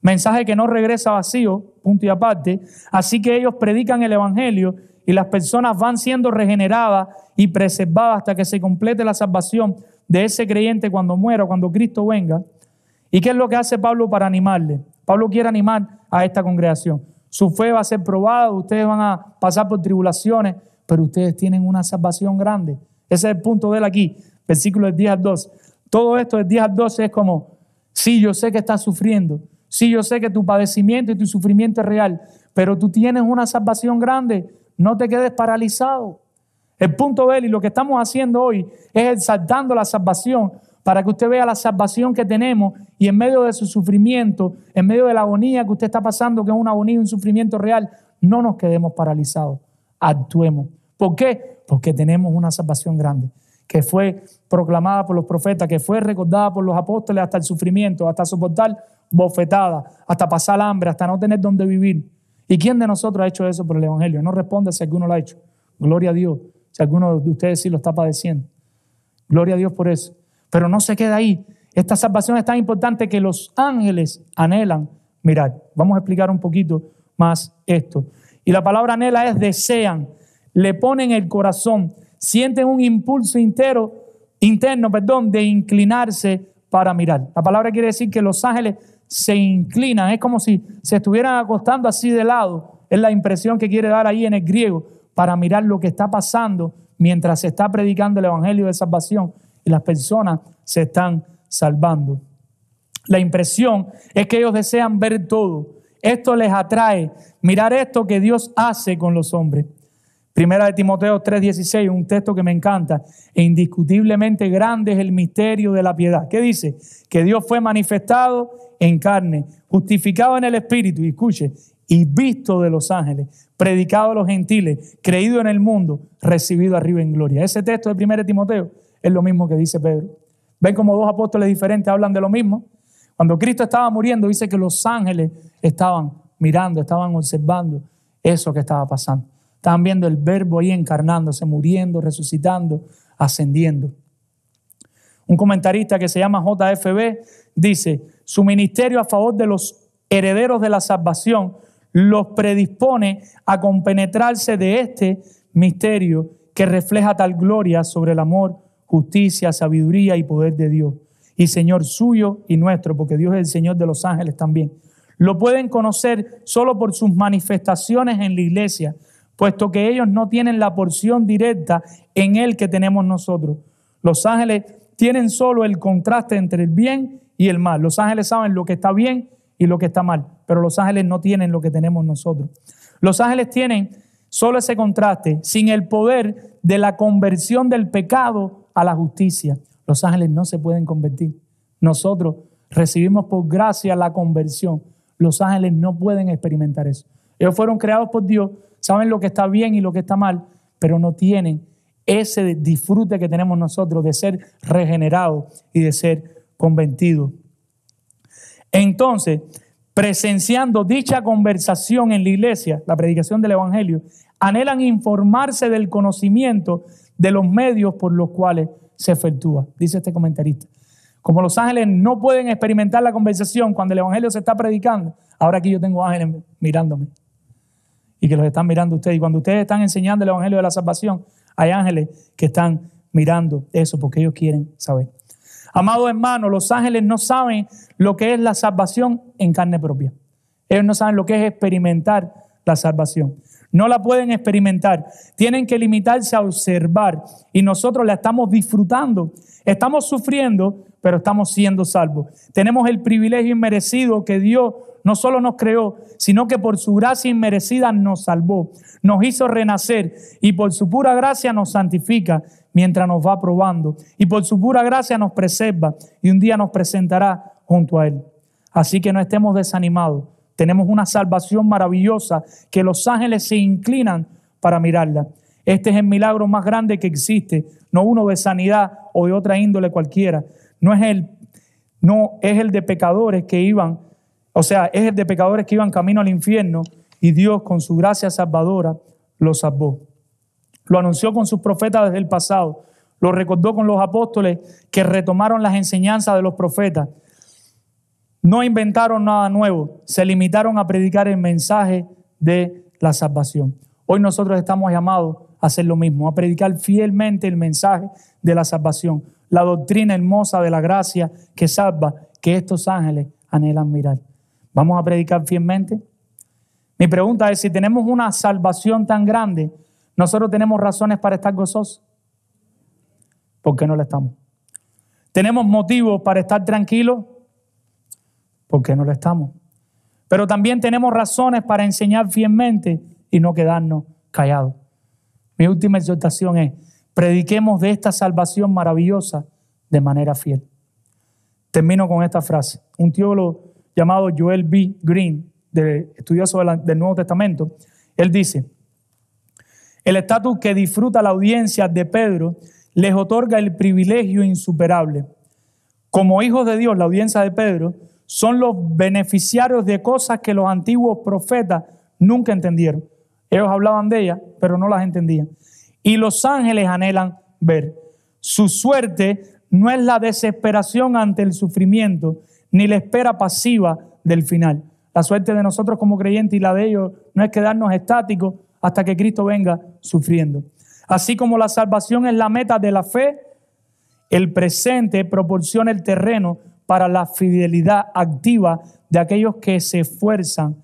mensaje que no regresa vacío, punto y aparte. Así que ellos predican el evangelio y las personas van siendo regeneradas y preservadas hasta que se complete la salvación de ese creyente cuando muera, cuando Cristo venga. ¿Y qué es lo que hace Pablo para animarle? Pablo quiere animar a esta congregación. Su fe va a ser probada, ustedes van a pasar por tribulaciones, pero ustedes tienen una salvación grande. Ese es el punto de él aquí, versículos del 10 al 12. Todo esto del 10 al 12 es como, sí, yo sé que estás sufriendo, sí, yo sé que tu padecimiento y tu sufrimiento es real, pero tú tienes una salvación grande, no te quedes paralizado. El punto de él y lo que estamos haciendo hoy es exaltando la salvación para que usted vea la salvación que tenemos y en medio de su sufrimiento, en medio de la agonía que usted está pasando, que es una agonía y un sufrimiento real, no nos quedemos paralizados, actuemos. ¿Por qué? Porque tenemos una salvación grande, que fue proclamada por los profetas, que fue recordada por los apóstoles hasta el sufrimiento, hasta soportar bofetadas, hasta pasar hambre, hasta no tener dónde vivir. ¿Y quién de nosotros ha hecho eso por el evangelio? No responde si alguno lo ha hecho. Gloria a Dios. Si alguno de ustedes sí lo está padeciendo. Gloria a Dios por eso. Pero no se queda ahí. Esta salvación es tan importante que los ángeles anhelan mirar. Vamos a explicar un poquito más esto. Y la palabra anhela es desean, le ponen el corazón, sienten un impulso interno, de inclinarse para mirar. La palabra quiere decir que los ángeles se inclinan, es como si se estuvieran acostando así de lado. Es la impresión que quiere dar ahí en el griego para mirar lo que está pasando mientras se está predicando el evangelio de salvación y las personas se están salvando. La impresión es que ellos desean ver todo. Esto les atrae. Mirar esto que Dios hace con los hombres. Primera de Timoteo 3:16, un texto que me encanta. E indiscutiblemente grande es el misterio de la piedad. ¿Qué dice? Que Dios fue manifestado en carne, justificado en el Espíritu, y escuche, y visto de los ángeles, predicado a los gentiles, creído en el mundo, recibido arriba en gloria. Ese texto de 1 Timoteo es lo mismo que dice Pedro. ¿Ven cómo dos apóstoles diferentes hablan de lo mismo? Cuando Cristo estaba muriendo, dice que los ángeles estaban mirando, estaban observando eso que estaba pasando. Estaban viendo el verbo ahí encarnándose, muriendo, resucitando, ascendiendo. Un comentarista que se llama JFB dice, su ministerio a favor de los herederos de la salvación los predispone a compenetrarse de este misterio que refleja tal gloria sobre el amor, justicia, sabiduría y poder de Dios, y Señor suyo y nuestro, porque Dios es el Señor de los ángeles también. Lo pueden conocer solo por sus manifestaciones en la iglesia, puesto que ellos no tienen la porción directa en Él que tenemos nosotros. Los ángeles tienen solo el contraste entre el bien y el mal. Los ángeles saben lo que está bien y lo que está mal, pero los ángeles no tienen lo que tenemos nosotros. Los ángeles tienen solo ese contraste, sin el poder de la conversión del pecado a la justicia. Los ángeles no se pueden convertir. Nosotros recibimos por gracia la conversión. Los ángeles no pueden experimentar eso. Ellos fueron creados por Dios, saben lo que está bien y lo que está mal, pero no tienen ese disfrute que tenemos nosotros de ser regenerados y de ser convertidos. Entonces, presenciando dicha conversación en la iglesia, la predicación del evangelio, anhelan informarse del conocimiento de los medios por los cuales se efectúa, dice este comentarista. Como los ángeles no pueden experimentar la conversación cuando el evangelio se está predicando, ahora aquí yo tengo ángeles mirándome y que los están mirando ustedes. Y cuando ustedes están enseñando el evangelio de la salvación, hay ángeles que están mirando eso porque ellos quieren saber. Amados hermanos, los ángeles no saben lo que es la salvación en carne propia. Ellos no saben lo que es experimentar la salvación. No la pueden experimentar. Tienen que limitarse a observar. Y nosotros la estamos disfrutando. Estamos sufriendo, pero estamos siendo salvos. Tenemos el privilegio inmerecido que Dios no solo nos creó, sino que por su gracia inmerecida nos salvó, nos hizo renacer y por su pura gracia nos santifica mientras nos va probando. Y por su pura gracia nos preserva y un día nos presentará junto a Él. Así que no estemos desanimados. Tenemos una salvación maravillosa que los ángeles se inclinan para mirarla. Este es el milagro más grande que existe, no uno de sanidad o de otra índole cualquiera. Es el de pecadores que iban, es el de pecadores que iban camino al infierno y Dios con su gracia salvadora los salvó. Lo anunció con sus profetas desde el pasado, lo recordó con los apóstoles que retomaron las enseñanzas de los profetas. No inventaron nada nuevo, se limitaron a predicar el mensaje de la salvación. Hoy nosotros estamos llamados a hacer lo mismo, a predicar fielmente el mensaje de la salvación, la doctrina hermosa de la gracia que salva, que estos ángeles anhelan mirar. ¿Vamos a predicar fielmente? Mi pregunta es, si tenemos una salvación tan grande, ¿nosotros tenemos razones para estar gozosos? ¿Por qué no lo estamos? ¿Tenemos motivos para estar tranquilos? ¿Por qué no lo estamos? Pero también tenemos razones para enseñar fielmente y no quedarnos callados. Mi última exhortación es, prediquemos de esta salvación maravillosa de manera fiel. Termino con esta frase. Un teólogo llamado Joel B. Green, estudioso del Nuevo Testamento, él dice, el estatus que disfruta la audiencia de Pedro les otorga el privilegio insuperable. Como hijos de Dios, la audiencia de Pedro son los beneficiarios de cosas que los antiguos profetas nunca entendieron. Ellos hablaban de ellas, pero no las entendían. Y los ángeles anhelan ver. Su suerte no es la desesperación ante el sufrimiento, ni la espera pasiva del final. La suerte de nosotros como creyentes y la de ellos no es quedarnos estáticos hasta que Cristo venga sufriendo. Así como la salvación es la meta de la fe, el presente proporciona el terreno para la fidelidad activa de aquellos que se esfuerzan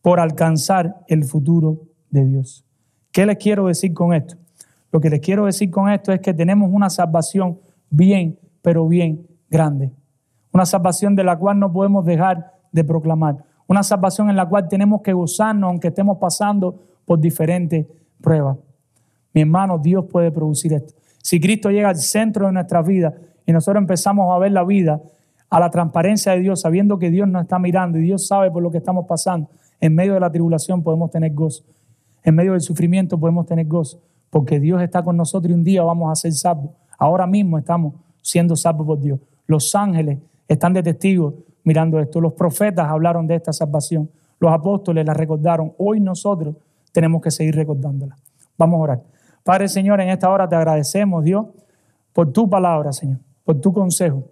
por alcanzar el futuro de Dios. ¿Qué les quiero decir con esto? Lo que les quiero decir con esto es que tenemos una salvación bien, pero bien grande. Una salvación de la cual no podemos dejar de proclamar. Una salvación en la cual tenemos que gozarnos aunque estemos pasando por diferentes pruebas. Mi hermano, Dios puede producir esto. Si Cristo llega al centro de nuestra vida y nosotros empezamos a ver la vida a la transparencia de Dios, sabiendo que Dios nos está mirando y Dios sabe por lo que estamos pasando, en medio de la tribulación podemos tener gozo. En medio del sufrimiento podemos tener gozo, porque Dios está con nosotros y un día vamos a ser salvos. Ahora mismo estamos siendo salvos por Dios. Los ángeles están de testigos mirando esto. Los profetas hablaron de esta salvación. Los apóstoles la recordaron. Hoy nosotros tenemos que seguir recordándola. Vamos a orar. Padre, Señor, en esta hora te agradecemos, Dios, por tu palabra, Señor, por tu consejo.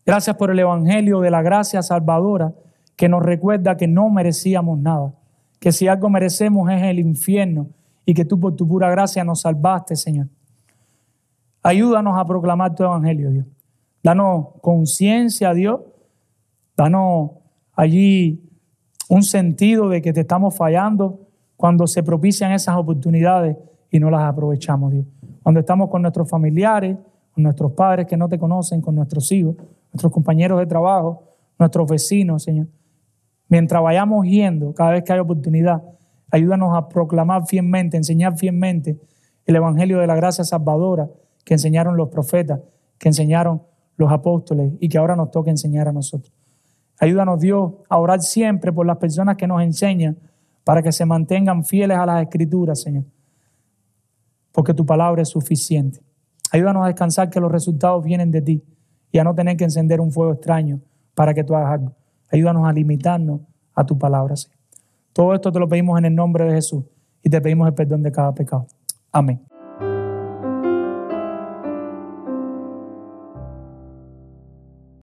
Gracias por el evangelio de la gracia salvadora que nos recuerda que no merecíamos nada, que si algo merecemos es el infierno y que tú por tu pura gracia nos salvaste, Señor. Ayúdanos a proclamar tu evangelio, Dios. Danos conciencia, Dios. Danos allí un sentido de que te estamos fallando cuando se propician esas oportunidades y no las aprovechamos, Dios. Cuando estamos con nuestros familiares, con nuestros padres que no te conocen, con nuestros hijos, nuestros compañeros de trabajo, nuestros vecinos, Señor. Mientras vayamos yendo, cada vez que hay oportunidad, ayúdanos a proclamar fielmente, enseñar fielmente el evangelio de la gracia salvadora que enseñaron los profetas, que enseñaron los apóstoles y que ahora nos toca enseñar a nosotros. Ayúdanos, Dios, a orar siempre por las personas que nos enseñan para que se mantengan fieles a las Escrituras, Señor, porque tu palabra es suficiente. Ayúdanos a descansar que los resultados vienen de ti y a no tener que encender un fuego extraño para que tú hagas algo. Ayúdanos a limitarnos a tu palabra, Señor. Todo esto te lo pedimos en el nombre de Jesús y te pedimos el perdón de cada pecado. Amén.